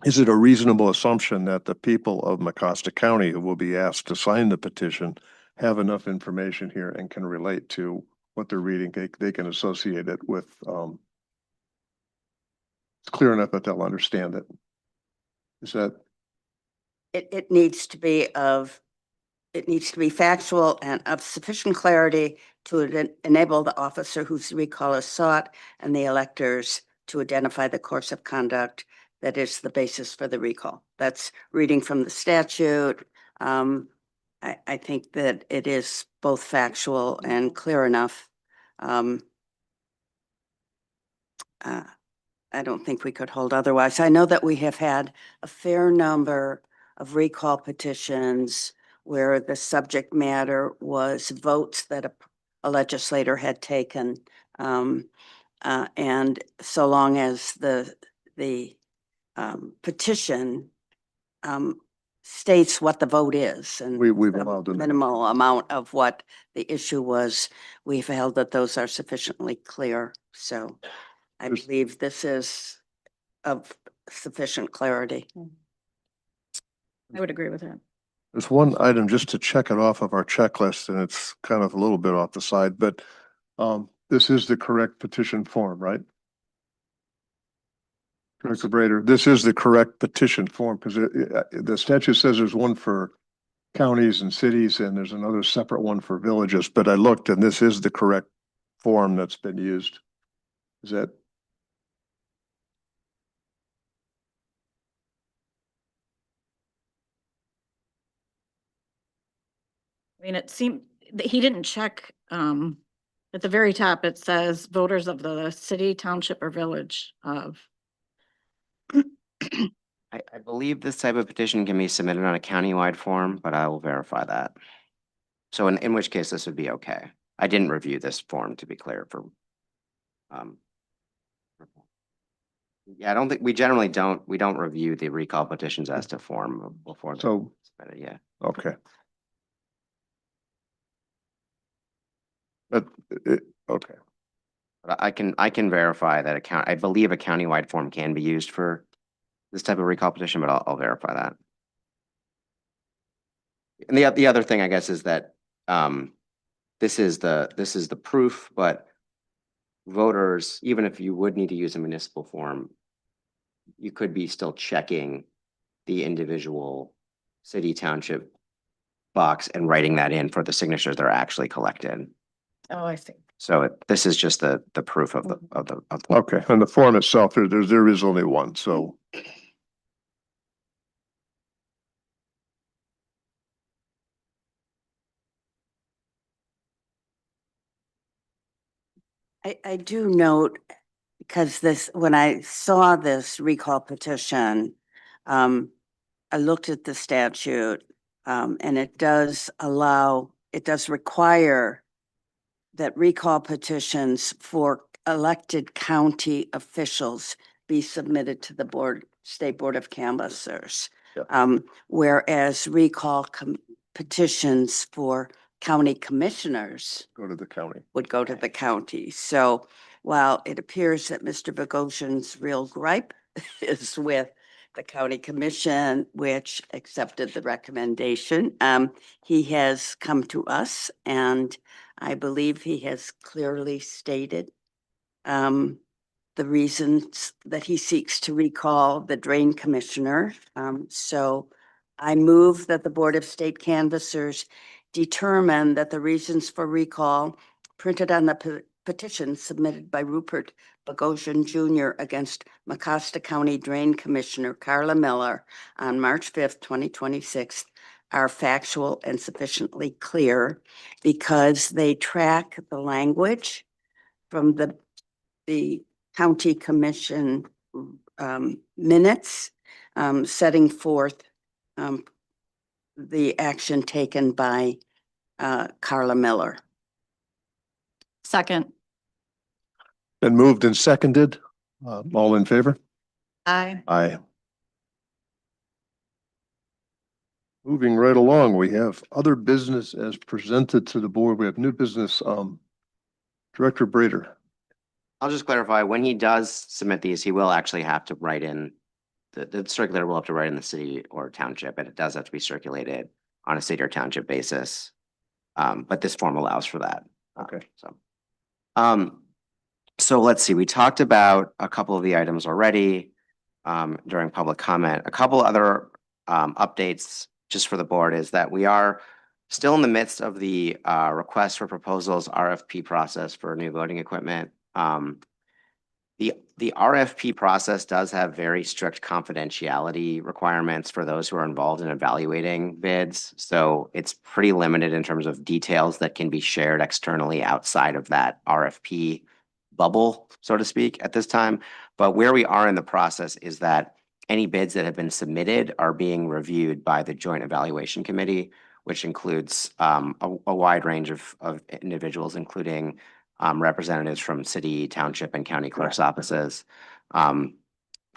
is it a reasonable assumption that the people of Mecosta County who will be asked to sign the petition have enough information here and can relate to what they're reading? They can associate it with, it's clear enough that they'll understand it. Is that? It needs to be factual and of sufficient clarity to enable the officer whose recall is sought and the electors to identify the course of conduct that is the basis for the recall. That's reading from the statute. I think that it is both factual and clear enough. I don't think we could hold otherwise. I know that we have had a fair number of recall petitions where the subject matter was votes that a legislator had taken. And so long as the petition states what the vote is and We've the allowed them. minimal amount of what the issue was, we've held that those are sufficiently clear. So I There's- believe this is of sufficient clarity. I would agree with that. There's one item just to check it off of our checklist, and it's kind of a little bit off the side, but this is the correct petition form, right? Director Brader, this is the correct petition form because the statute says there's one for counties and cities and there's another separate one for villages, but I looked and this is the correct form that's been used. Is that? I mean, it seemed that he didn't check, at the very top, it says voters of the city, township, or village of. I believe this type of petition can be submitted on a countywide form, but I will verify that. So in which case this would be okay. I didn't review this form, to be clear, for yeah, I don't think we generally don't review the recall petitions as to form before they're So, submitted. Yeah. okay. But, okay. But I can verify that I believe a countywide form can be used for this type of recall petition, but I'll verify that. And the other thing, I guess, is that this is the proof, but voters, even if you would need to use a municipal form, you could be still checking the individual city township box and writing that in for the signatures that are actually collected. Oh, I see. So this is just the proof of the. Okay, and the form itself, there is only one, so. I do note, because when I saw this recall petition, I looked at the statute, and it does require that recall petitions for elected county officials be submitted to the State Board of Canvassers. Yeah. Whereas petitions for county commissioners Go to the county. would go to the county. So while it appears that Mr. Bogosian's real gripe is with the county commission, which accepted the recommendation, he has come to us, and I believe he has clearly stated the reasons that he seeks to recall the drain commissioner. So I move that the Board of State Canvassers determine that the reasons for recall printed on the petition submitted by Rupert Bogosian Jr. against Mecosta County Drain Commissioner Carla Miller on March 5th, 2026 are factual and sufficiently clear because they track the language from the county commission minutes, setting forth the action taken by Carla Miller. Second. Been moved and seconded. All in favor? Aye. Aye. Moving right along, we have other business as presented to the board. We have new business. Director Brader. I'll just clarify, when he does submit these, he will actually have to write in, the circulator will have to write in the city or township, and it does have to be circulated on a city or township basis. But this form allows for that. Okay. So let's see, we talked about a couple of the items already during public comment. A couple other updates just for the board is that we are still in the midst of the request for proposals RFP process for new voting equipment. The RFP process does have very strict confidentiality requirements for those who are involved in evaluating bids. So it's pretty limited in terms of details that can be shared externally outside of that RFP bubble, so to speak, at this time. But where we are in the process is that any bids that have been submitted are being reviewed by the Joint Evaluation Committee, which includes a wide range of individuals, including representatives from city, township, and county clerk's offices from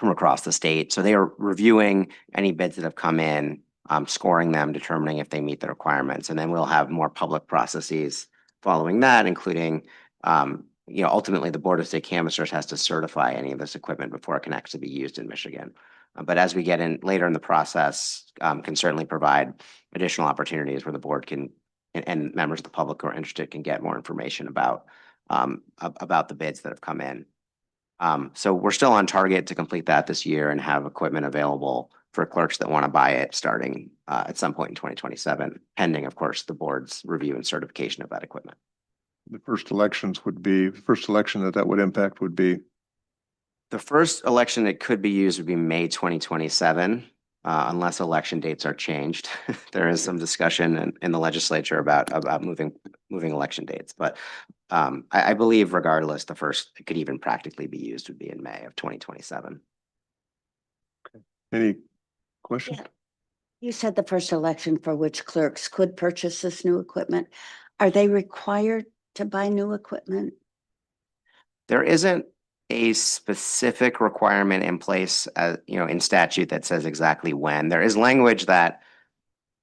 across the state. So they are reviewing any bids that have come in, scoring them, determining if they meet the requirements. And then we'll have more public processes following that, including, ultimately the Board of State Canvassers has to certify any of this equipment before it can actually be used in Michigan. But as we get in later in the process, can certainly provide additional opportunities where the board can, and members of the public who are interested can get more information about the bids that have come in. So we're still on target to complete that this year and have equipment available for clerks that want to buy it starting at some point in 2027, pending, of course, the board's review and certification of that equipment. The first election that would impact would be. The first election that could be used would be May 2027, unless election dates are changed. There is some discussion in the legislature about moving election dates, but I believe regardless, the first it could even practically be used would be in May of 2027. Any questions? Yeah. You said the first election for which clerks could purchase this new equipment. Are they required to buy new equipment? There isn't a specific requirement in place, in statute that says exactly when. There is language that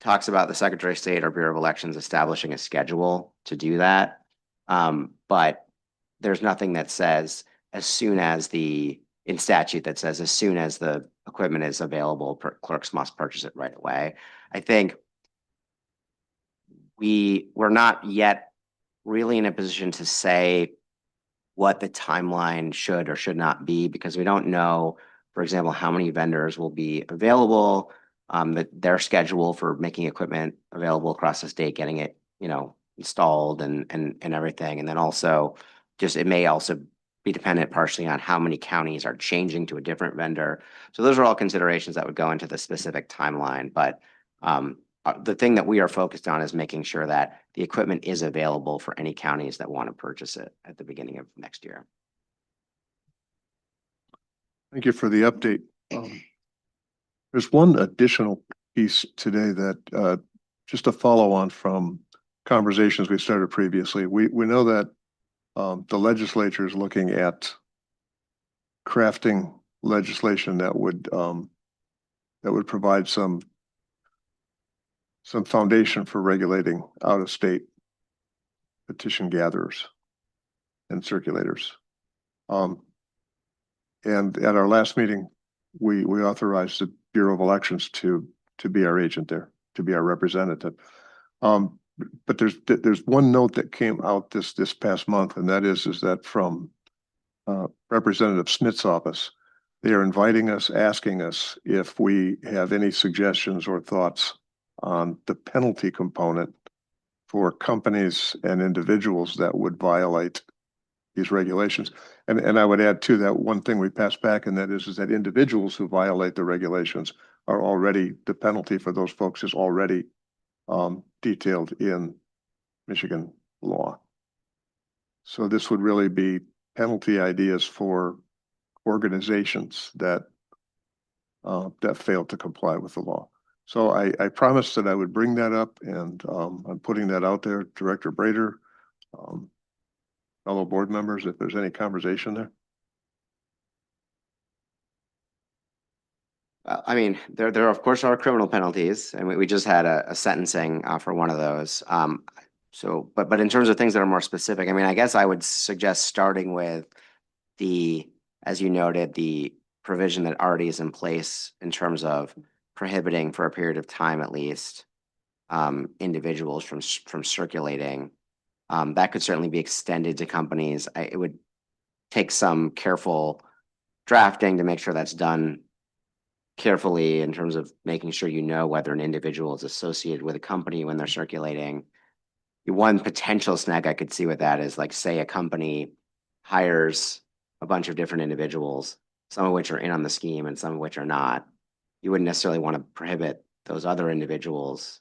talks about the Secretary of State or Bureau of Elections establishing a schedule to do that. But there's nothing that says as soon as the equipment is available, clerks must purchase it right away. I think we're not yet really in a position to say what the timeline should or should not be, because we don't know, for example, how many vendors will be available, their schedule for making equipment available across the state, getting it, installed and everything. And then also it may also be dependent partially on how many counties are changing to a different vendor. So those are all considerations that would go into the specific timeline, but the thing that we are focused on is making sure that the equipment is available for any counties that want to purchase it at the beginning of next year. Thank you for the update. There's one additional piece today that, just a follow on from conversations we started previously. We know that the legislature is looking at crafting legislation that would provide some foundation for regulating out-of-state petition gatherers and circulators. And at our last meeting, we authorized the Bureau of Elections to be our agent there, to be our representative. But there's one note that came out this past month, and that is that from Representative Smith's office, they are inviting us, asking us if we have any suggestions or thoughts on the penalty component for companies and individuals that would violate these regulations. And I would add to that one thing we passed back, and that is that individuals who violate the regulations are already, the penalty for those folks is already detailed in Michigan law. So this would really be penalty ideas for organizations that fail to comply with the law. So I promised that I would bring that up, and I'm putting that out there. Director Brader, fellow board members, if there's any conversation there. I mean, there of course are criminal penalties, and we just had a sentencing for one of those. So, but in terms of things that are more specific, I mean, I guess I would suggest starting with as you noted, the provision that already is in place in terms of prohibiting for a period of time at least individuals from circulating. That could certainly be extended to companies. It would take some careful drafting to make sure that's done carefully in terms of making sure you know whether an individual is associated with a company when they're circulating. One potential snag I could see with that is, like, say a company hires a bunch of different individuals, some of which are in on the scheme and some of which are not. You wouldn't necessarily want to prohibit those other individuals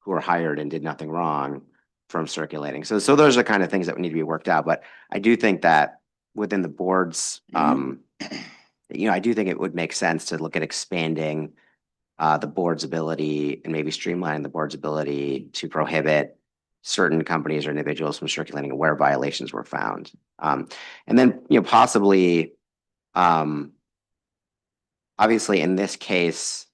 who are hired and did nothing wrong from circulating. So those are the kind of things that need to be worked out. But I do think that within the board's, I do think it would make sense to look at expanding the board's ability and maybe streamlining the board's ability to prohibit certain companies or individuals from circulating where violations were found. And then, possibly, obviously in this case,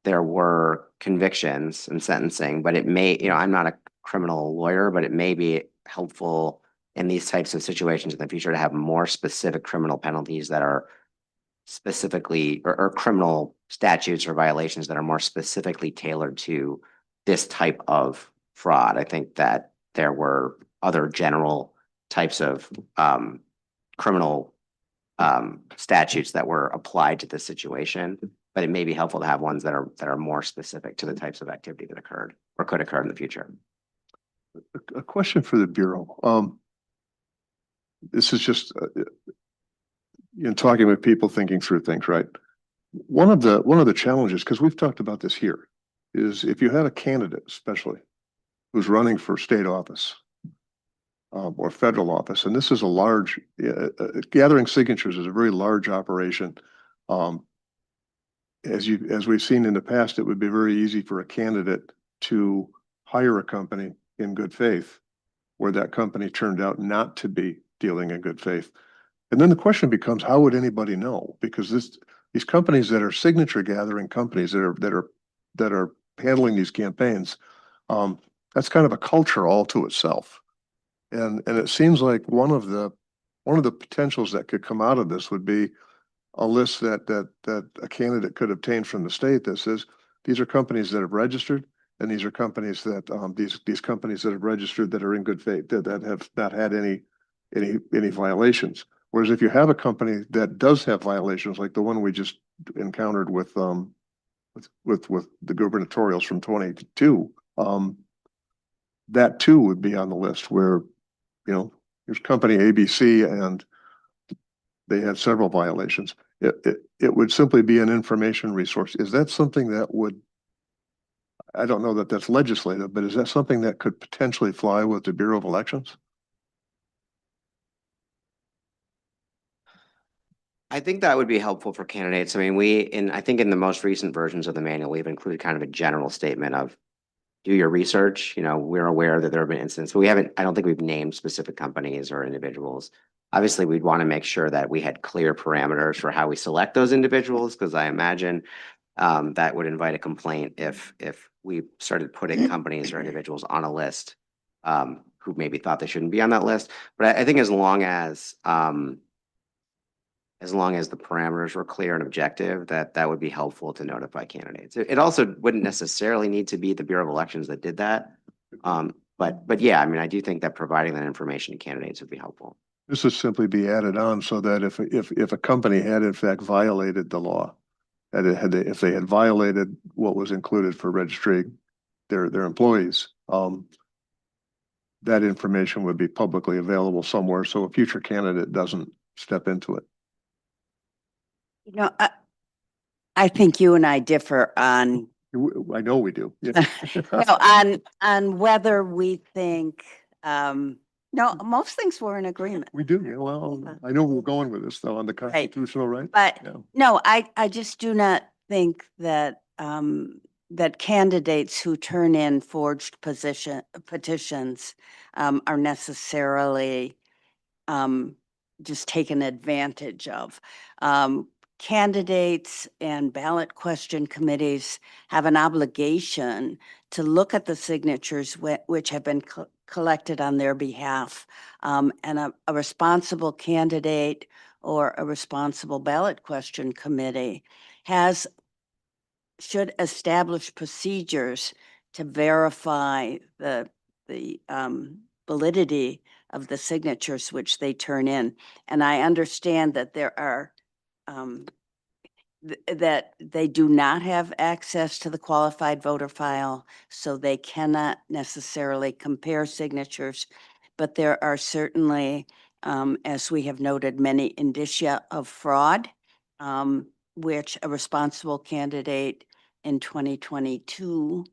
there were convictions and sentencing, but it may, I'm not a criminal lawyer, but it may be helpful in these types of situations in the future to have more specific criminal penalties that are specifically, or criminal statutes or violations that are more specifically tailored to this type of fraud. I think that there were other general types of criminal statutes that were applied to this situation, but it may be helpful to have ones that are more specific to the types of activity that occurred or could occur in the future. A question for the Bureau. This is just talking with people, thinking through things, right? One of the challenges, because we've talked about this here, is if you had a candidate, especially who's running for state office or federal office, and this is a large gathering signatures is a very large operation. As we've seen in the past, it would be very easy for a candidate to hire a company in good faith, where that company turned out not to be dealing in good faith. And then the question becomes, how would anybody know? Because these companies that are signature gathering companies that are handling these campaigns, that's kind of a culture all to itself. And it seems like one of the potentials that could come out of this would be a list that a candidate could obtain from the state that says these are companies that have registered, and these are companies that these companies that have registered that are in good faith, that have not had any violations. Whereas if you have a company that does have violations, like the one we just encountered with the gubernatorials from 22, that too would be on the list where, there's company ABC and they had several violations. It would simply be an information resource. Is that something that would, I don't know that that's legislative, but is that something that could potentially fly with the Bureau of Elections? I think that would be helpful for candidates. I mean, I think in the most recent versions of the manual, we've included kind of a general statement of do your research. We're aware that there have been incidents, but I don't think we've named specific companies or individuals. Obviously, we'd want to make sure that we had clear parameters for how we select those individuals, because I imagine that would invite a complaint if we started putting companies or individuals on a list who maybe thought they shouldn't be on that list. But I think as long as the parameters were clear and objective, that would be helpful to notify candidates. It also wouldn't necessarily need to be the Bureau of Elections that did that. But yeah, I mean, I do think that providing that information to candidates would be helpful. This would simply be added on so that if a company had in fact violated the law, if they had violated what was included for registering their employees, that information would be publicly available somewhere, so a future candidate doesn't step into it. I think you and I differ on I know we do. Yeah. on whether we think, no, most things we're in agreement. We do. Yeah, well, I know we're going with this though on the constitutional right. But Yeah. no, I just do not think that, that candidates who turn in forged petitions, are necessarily, just taken advantage of. Candidates and ballot question committees have an obligation to look at the signatures which have been collected on their behalf. And a responsible candidate or a responsible ballot question committee should establish procedures to verify the validity of the signatures which they turn in. And I understand that there are that they do not have access to the qualified voter file, so they cannot necessarily compare signatures. But there are certainly, as we have noted, many indicia of fraud, which a responsible candidate in 2022,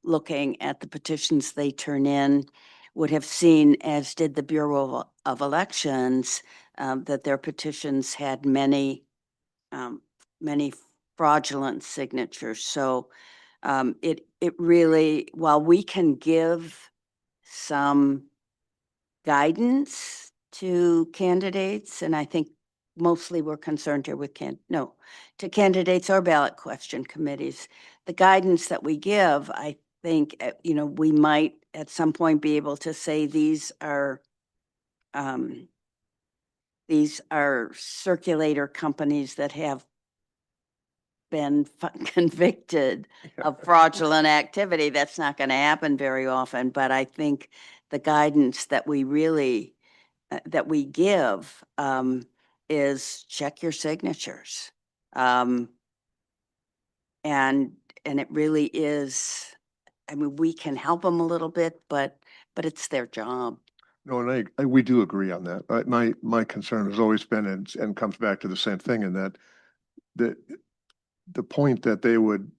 looking at the petitions they turn in, would have seen, as did the Bureau of Elections, that their petitions had many fraudulent signatures. So it really, while we can give some guidance to candidates, and I think mostly we're concerned here with to candidates or ballot question committees, the guidance that we give, I think, we might at some point be able to say these are circulator companies that have been convicted of fraudulent activity. That's not going to happen very often, but I think the guidance that we really that we give is check your signatures, and it really is. I mean, we can help them a little bit, but it's their job. No, and we do agree on that. My concern has always been, and comes back to the same thing, in that the point that they would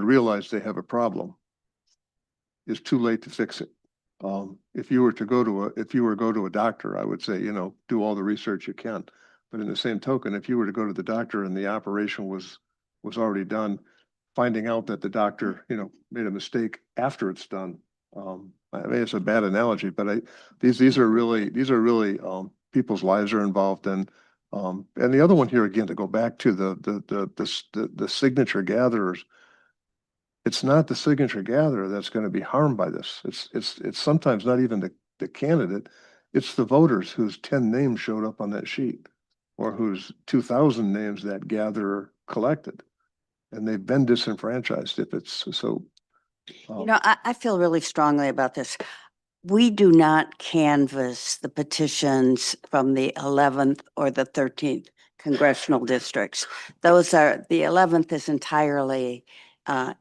realize they have a problem is too late to fix it. If you were to go to a doctor, I would say, do all the research you can. But in the same token, if you were to go to the doctor and the operation was already done, finding out that the doctor, made a mistake after it's done. I mean, it's a bad analogy, but these are really people's lives are involved in. And the other one here, again, to go back to the signature gatherers, it's not the signature gatherer that's going to be harmed by this. It's sometimes not even the candidate. It's the voters whose 10 names showed up on that sheet, or whose 2,000 names that gatherer collected, and they've been disenfranchised if it's so. I feel really strongly about this. We do not canvass the petitions from the 11th or the 13th congressional districts. The 11th is entirely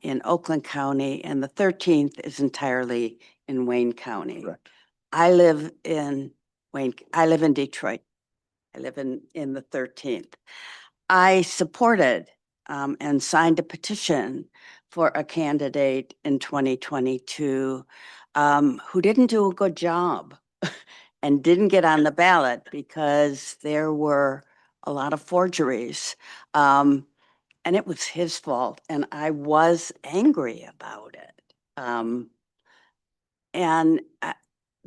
in Oakland County, and the 13th is entirely in Wayne County. Correct. I live in Detroit. I live in the 13th. I supported and signed a petition for a candidate in 2022 who didn't do a good job and didn't get on the ballot because there were a lot of forgeries. And it was his fault, and I was angry about it. And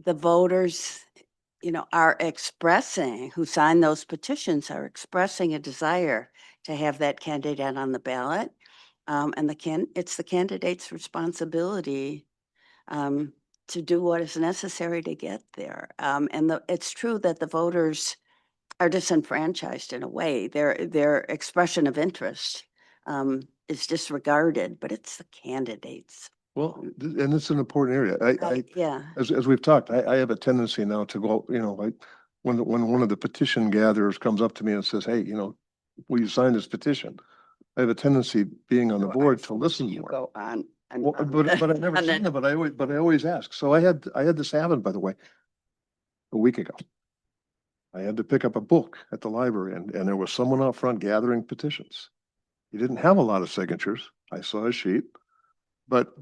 the voters, you know, are expressing, who signed those petitions, are expressing a desire to have that candidate on the ballot. And it's the candidate's responsibility to do what is necessary to get there. And it's true that the voters are disenfranchised in a way. Their expression of interest is disregarded, but it's the candidates. Well, and it's an important area. Yeah. As we've talked, I have a tendency now to go, you know, like when one of the petition gatherers comes up to me and says, hey, you know, will you sign this petition? I have a tendency, being on the board, to listen You more. go on. and Well, on. but I never And seen then- it, but I always ask. So I had this happen, by the way, a week ago. I had to pick up a book at the library and there was someone out front gathering petitions. He didn't have a lot of signatures. I saw a sheet, but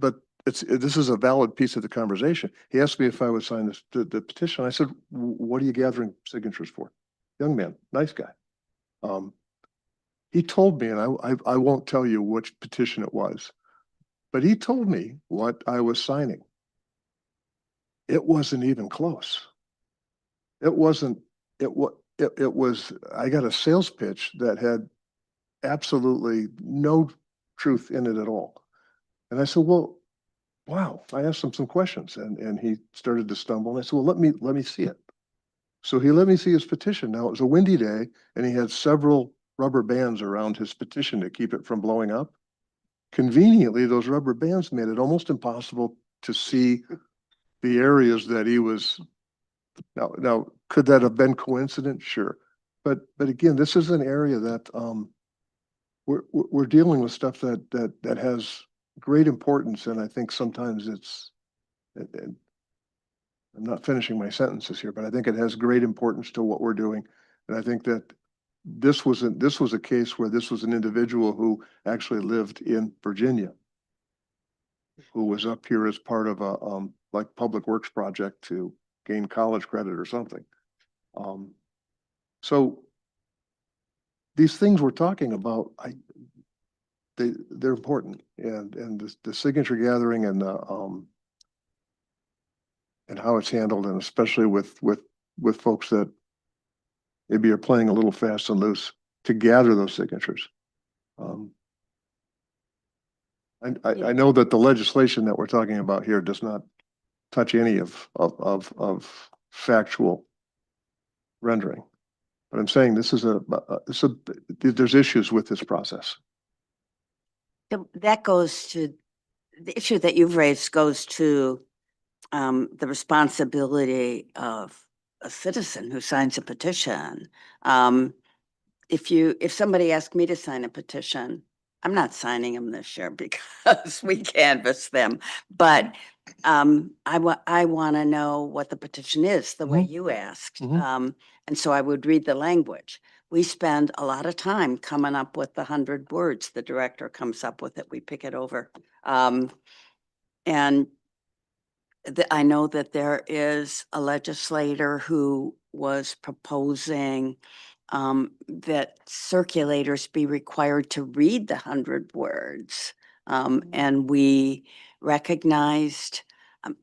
this is a valid piece of the conversation. He asked me if I would sign the petition. I said, what are you gathering signatures for? Young man, nice guy. He told me, and I won't tell you which petition it was, but he told me what I was signing. It wasn't even close. It wasn't, it was, I got a sales pitch that had absolutely no truth in it at all. And I said, well, wow. I asked him some questions and he started to stumble. And I said, well, let me see it. So he let me see his petition. Now it was a windy day and he had several rubber bands around his petition to keep it from blowing up. Conveniently, those rubber bands made it almost impossible to see the areas that he was. Now, could that have been coincident? Sure. But again, this is an area that we're dealing with stuff that has great importance. And I think sometimes and I'm not finishing my sentences here, but I think it has great importance to what we're doing. And I think that this was a case where this was an individual who actually lived in Virginia, who was up here as part of a like public works project to gain college credit or something. So these things we're talking about, they're important, and the signature gathering and how it's handled, and especially with folks that maybe are playing a little fast and loose to gather those signatures. I know that the legislation that we're talking about here does not touch any of factual rendering. But I'm saying this is there's issues with this process. That goes to, the issue that you've raised goes to the responsibility of a citizen who signs a petition. If somebody asked me to sign a petition, I'm not signing them this year because we canvass them. But I want to know what the petition is, the way you asked. And so I would read the language. We spend a lot of time coming up with the 100 words. The director comes up with it. We pick it over. And I know that there is a legislator who was proposing that circulators be required to read the 100 words. And we recognized,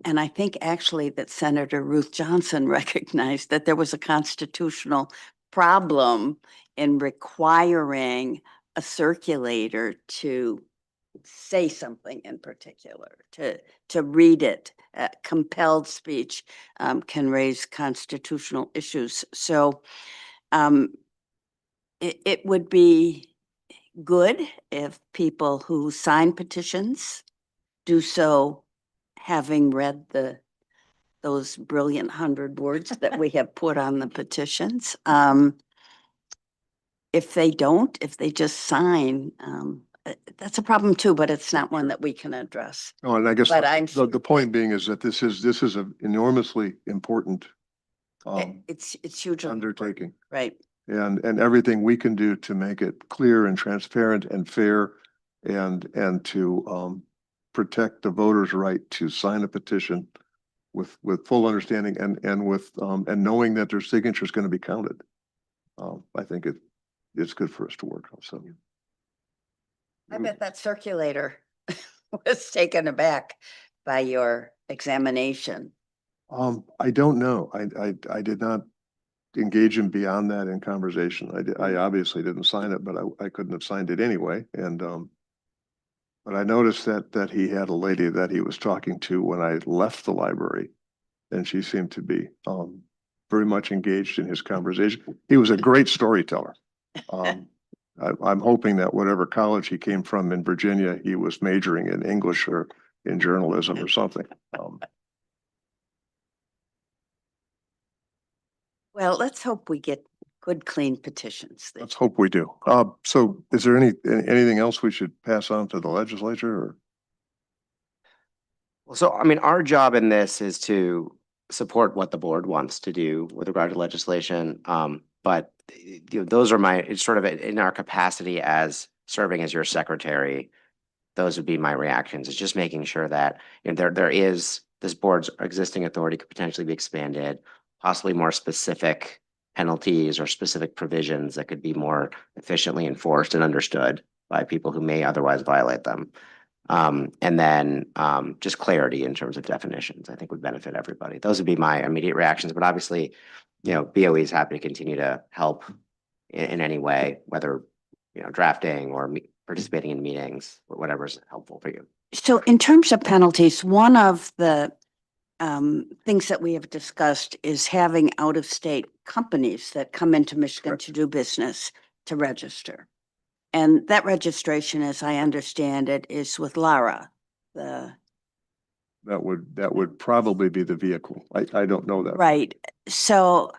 and I think actually that Senator Ruth Johnson recognized that there was a constitutional problem in requiring a circulator to say something in particular, to read it. Compelled speech can raise constitutional issues. So it would be good if people who sign petitions do so having read those brilliant 100 words that we have put on the petitions. If they don't, if they just sign, that's a problem too, but it's not one that we can address. Oh, and I guess But I'm the point being is that this is an enormously important It's hugely important, undertaking. right? And everything we can do to make it clear and transparent and fair and to protect the voters' right to sign a petition with full understanding and with and knowing that their signature is going to be counted. I think it's good for us to work on. So I bet that circulator was taken aback by your examination. I don't know. I did not engage him beyond that in conversation. I obviously didn't sign it, but I couldn't have signed it anyway. And but I noticed that he had a lady that he was talking to when I left the library, and she seemed to be very much engaged in his conversation. He was a great storyteller. I'm hoping that whatever college he came from in Virginia, he was majoring in English or in journalism or something. Well, let's hope we get good, clean petitions. Let's hope we do. So is there anything else we should pass on to the legislature or? Well, so, I mean, our job in this is to support what the board wants to do with regard to legislation. But those are it's sort of in our capacity as serving as your secretary. Those would be my reactions. It's just making sure that there is this board's existing authority could potentially be expanded, possibly more specific penalties or specific provisions that could be more efficiently enforced and understood by people who may otherwise violate them. And then just clarity in terms of definitions, I think would benefit everybody. Those would be my immediate reactions, but obviously, BOE is happy to continue to help in any way, whether, drafting or participating in meetings, whatever is helpful for you. So in terms of penalties, one of the things that we have discussed is having out-of-state companies that come into Michigan to do business to register. And that registration, as I understand it, is with Lara. That would probably be the vehicle. I don't know that. Right. So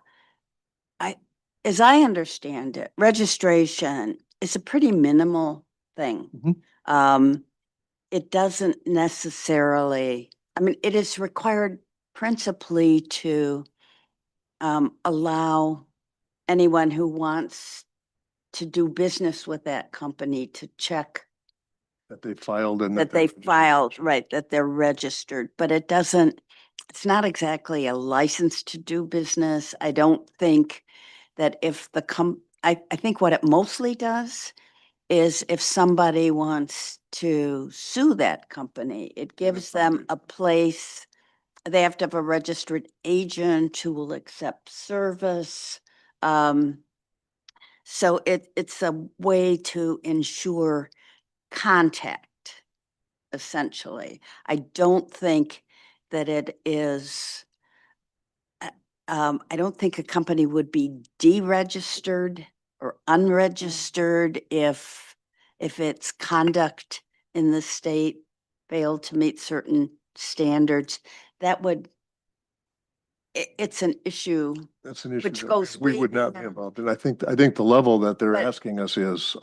as I understand it, registration is a pretty minimal thing. It doesn't necessarily, I mean, it is required principally to allow anyone who wants to do business with that company to check That they filed and that they filed, right, that they're registered, but it's not exactly a license to do business. I don't think that if I think what it mostly does is if somebody wants to sue that company, it gives them a place. They have to have a registered agent who will accept service. So it's a way to ensure contact, essentially. I don't think that it is, I don't think a company would be deregistered or unregistered if its conduct in the state failed to meet certain standards. That would, it's an issue. That's an issue which that goes we way would not be beyond- involved in. I think the level that they're But- asking us is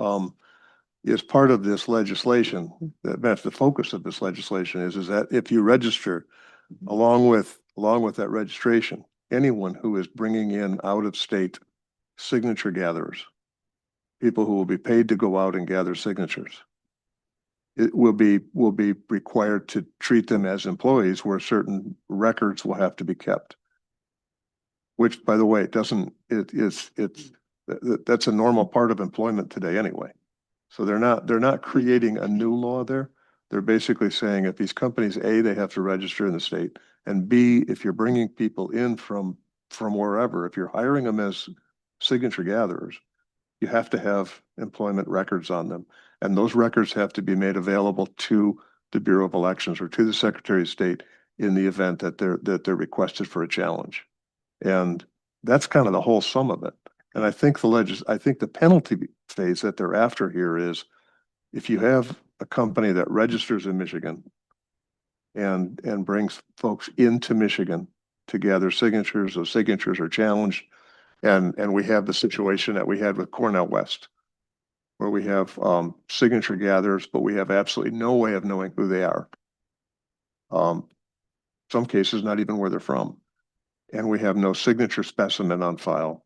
part of this legislation. That's the focus of this legislation is that if you register along with that registration, anyone who is bringing in out-of-state signature gatherers, people who will be paid to go out and gather signatures, it will be required to treat them as employees where certain records will have to be kept. Which, by the way, that's a normal part of employment today anyway. So they're not creating a new law there. They're basically saying if these companies, A, they have to register in the state, and B, if you're bringing people in from wherever, if you're hiring them as signature gatherers, you have to have employment records on them. And those records have to be made available to the Bureau of Elections or to the Secretary of State in the event that they're requested for a challenge. And that's kind of the whole sum of it. And I think the penalty phase that they're after here is if you have a company that registers in Michigan and brings folks into Michigan to gather signatures, those signatures are challenged. And we have the situation that we had with Cornell West, where we have signature gatherers, but we have absolutely no way of knowing who they are. Some cases, not even where they're from. And we have no signature specimen on file.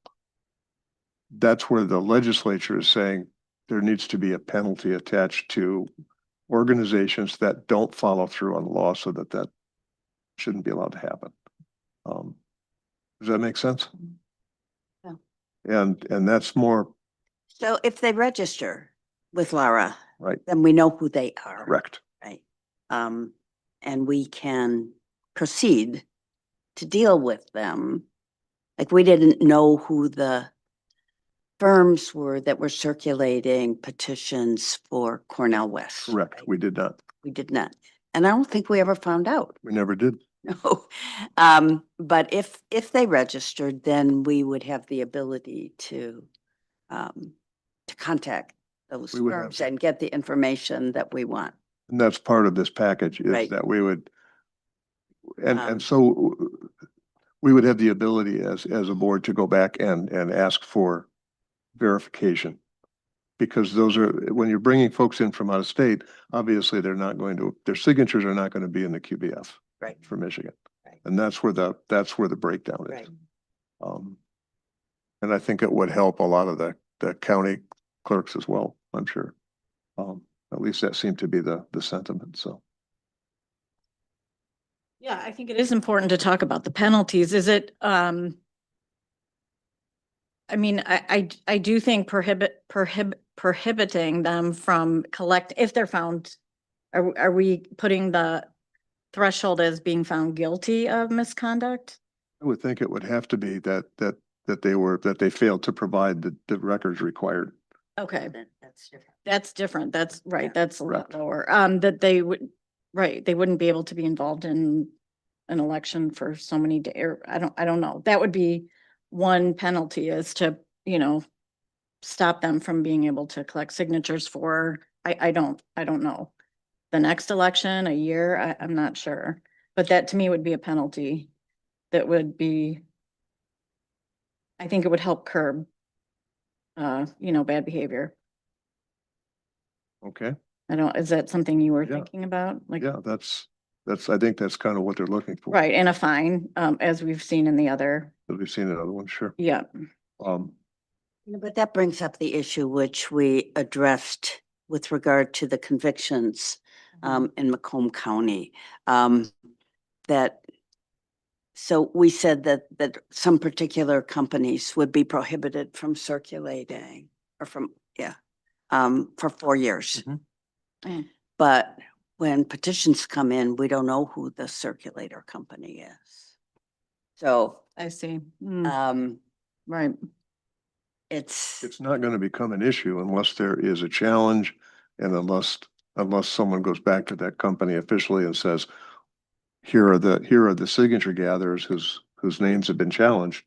That's where the legislature is saying there needs to be a penalty attached to organizations that don't follow through on the law so that that shouldn't be allowed to happen. Does that make sense? Yeah. And that's more So if they register with Lara, right, then we know who they are. correct. Right. And we can proceed to deal with them. Like, we didn't know who the firms were that were circulating petitions for Cornell West. Correct. right? We did not. We did not. And I don't think we ever found out. We never did. No. But if they registered, then we would have the ability to contact those We would have firms that. and get the information that we want. And that's part of this package is Right. that we would, and Um, so we would have the ability as a board to go back and ask for verification. Because those are, when you're bringing folks in from out of state, obviously they're not going to, their signatures are not going to be in the QBF Right. for Michigan. Right. And that's where the breakdown is. Right. And I think it would help a lot of the county clerks as well, I'm sure. At least that seemed to be the sentiment, so. Yeah, I think it is important to talk about the penalties. Is it, I mean, I do think prohibiting them from if they're found, are we putting the threshold as being found guilty of misconduct? I would think it would have to be that they failed to provide the records required. Okay, That's different. that's different. That's right. That's a lot Correct. lower. That they would, right, they wouldn't be able to be involved in an election for so many days, or I don't know. That would be one penalty, is to, stop them from being able to collect signatures for, I don't know. The next election, a year, I'm not sure. But that to me would be a penalty that would be, I think it would help curb, bad behavior. Okay, Is that something you were Yeah. thinking about? Like, yeah, I think that's kind of what they're looking for. right, and a fine, as we've seen in the other, That we've seen another one, sure. yeah. But that brings up the issue which we addressed with regard to the convictions in Macomb County. So we said that some particular companies would be prohibited from circulating or for 4 years. Mhm. Mm. But when petitions come in, we don't know who the circulator company is. So I see. Mm, right. it's, Not going to become an issue unless there is a challenge and unless someone goes back to that company officially and says, here are the signature gatherers whose names have been challenged.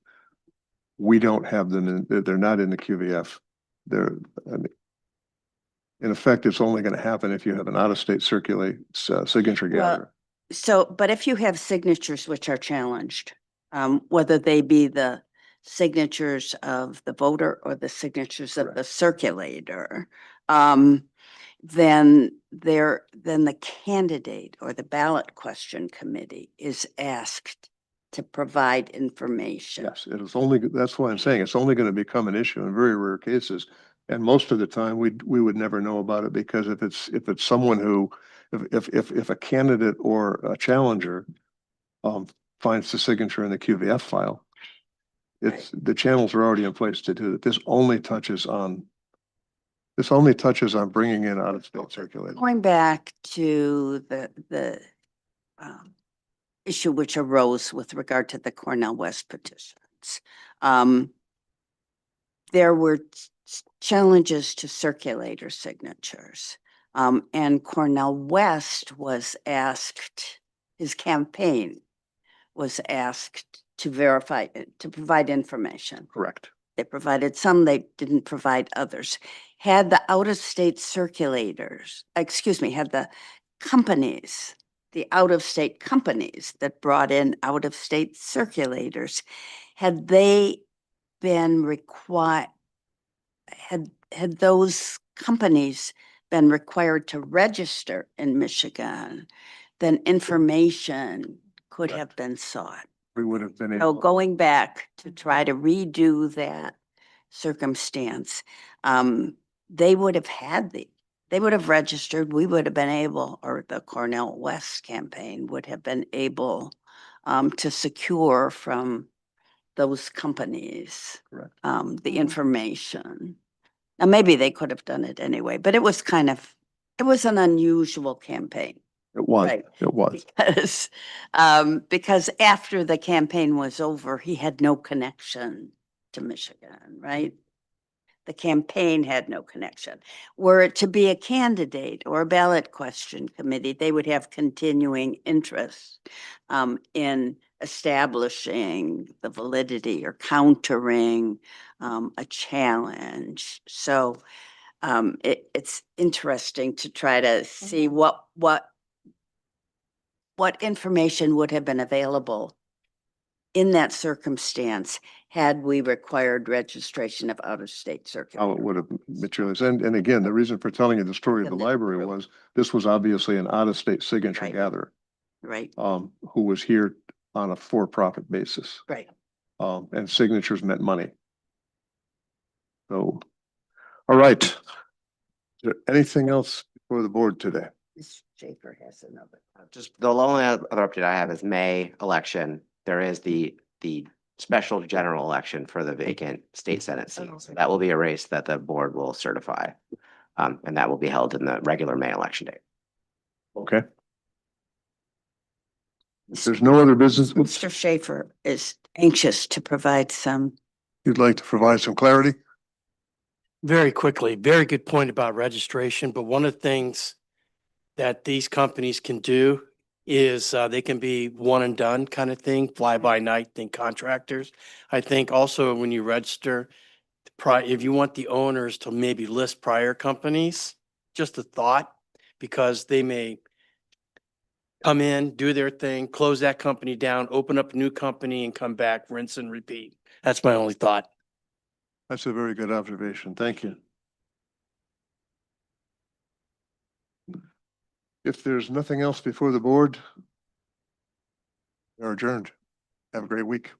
We don't have them they're not in the QVF. In effect, it's only going to happen if you have an out-of-state signature Well, gatherer. but if you have signatures which are challenged, whether they be the signatures of the voter or the signatures of the circulator, then the candidate or the ballot question committee is asked to provide information. Yes, that's why I'm saying it's only going to become an issue in very rare cases. And most of the time, we would never know about it because if it's someone who, if a candidate or a challenger finds the signature in the QVF file, the channels are already in place to do that. This only touches on bringing in out-of-state circulators. Going back to the issue which arose with regard to the Cornell West petitions, there were challenges to circulator signatures. And Cornell West was asked, his campaign was asked to verify, to provide information. Correct. They provided some, they didn't provide others. Had the out-of-state circulators, had the companies, the out-of-state companies that brought in out-of-state circulators, had they been required, had those companies been required to register in Michigan, then information could have been sought. We would have been So able. going back to try to redo that circumstance, they would have they would have registered, we would have been able, or the Cornell West campaign would have been able to secure from those companies Correct. the Mhm. information. Now, maybe they could have done it anyway, but it was it was an unusual campaign. It was, Right. it was. Because after the campaign was over, he had no connection to Michigan, right? The campaign had no connection. Were it to be a candidate or a ballot question committee, they would have continuing interest in establishing the validity or countering a challenge. So it's interesting to try to see what information would have been available in that circumstance had we required registration of out-of-state How it circular. would have materialized. And again, the reason for telling you the story of the Then they library approved. was, this was obviously an out-of-state signature Right. gatherer, Right, who was here on a for-profit basis. right. And signatures meant money. So, all right. Is there anything else for the board today? Ms. Schaefer has another. Just the only other update I have is May election. There is the special general election for the vacant state senate seat. So that will be a race that the board will certify. And that will be held in the regular May election date. Okay. If there's no other business, Mr. Schaefer is anxious to provide some. you'd like to provide some clarity? Very quickly, very good point about registration, but one of the things that these companies can do is they can be one and done kind of thing, fly by night, think contractors. I think also when you register, if you want the owners to maybe list prior companies, just a thought, because they may come in, do their thing, close that company down, open up a new company and come back, rinse and repeat. That's my only thought. That's a very good observation. Thank you. If there's nothing else before the board, we are adjourned. Have a great week.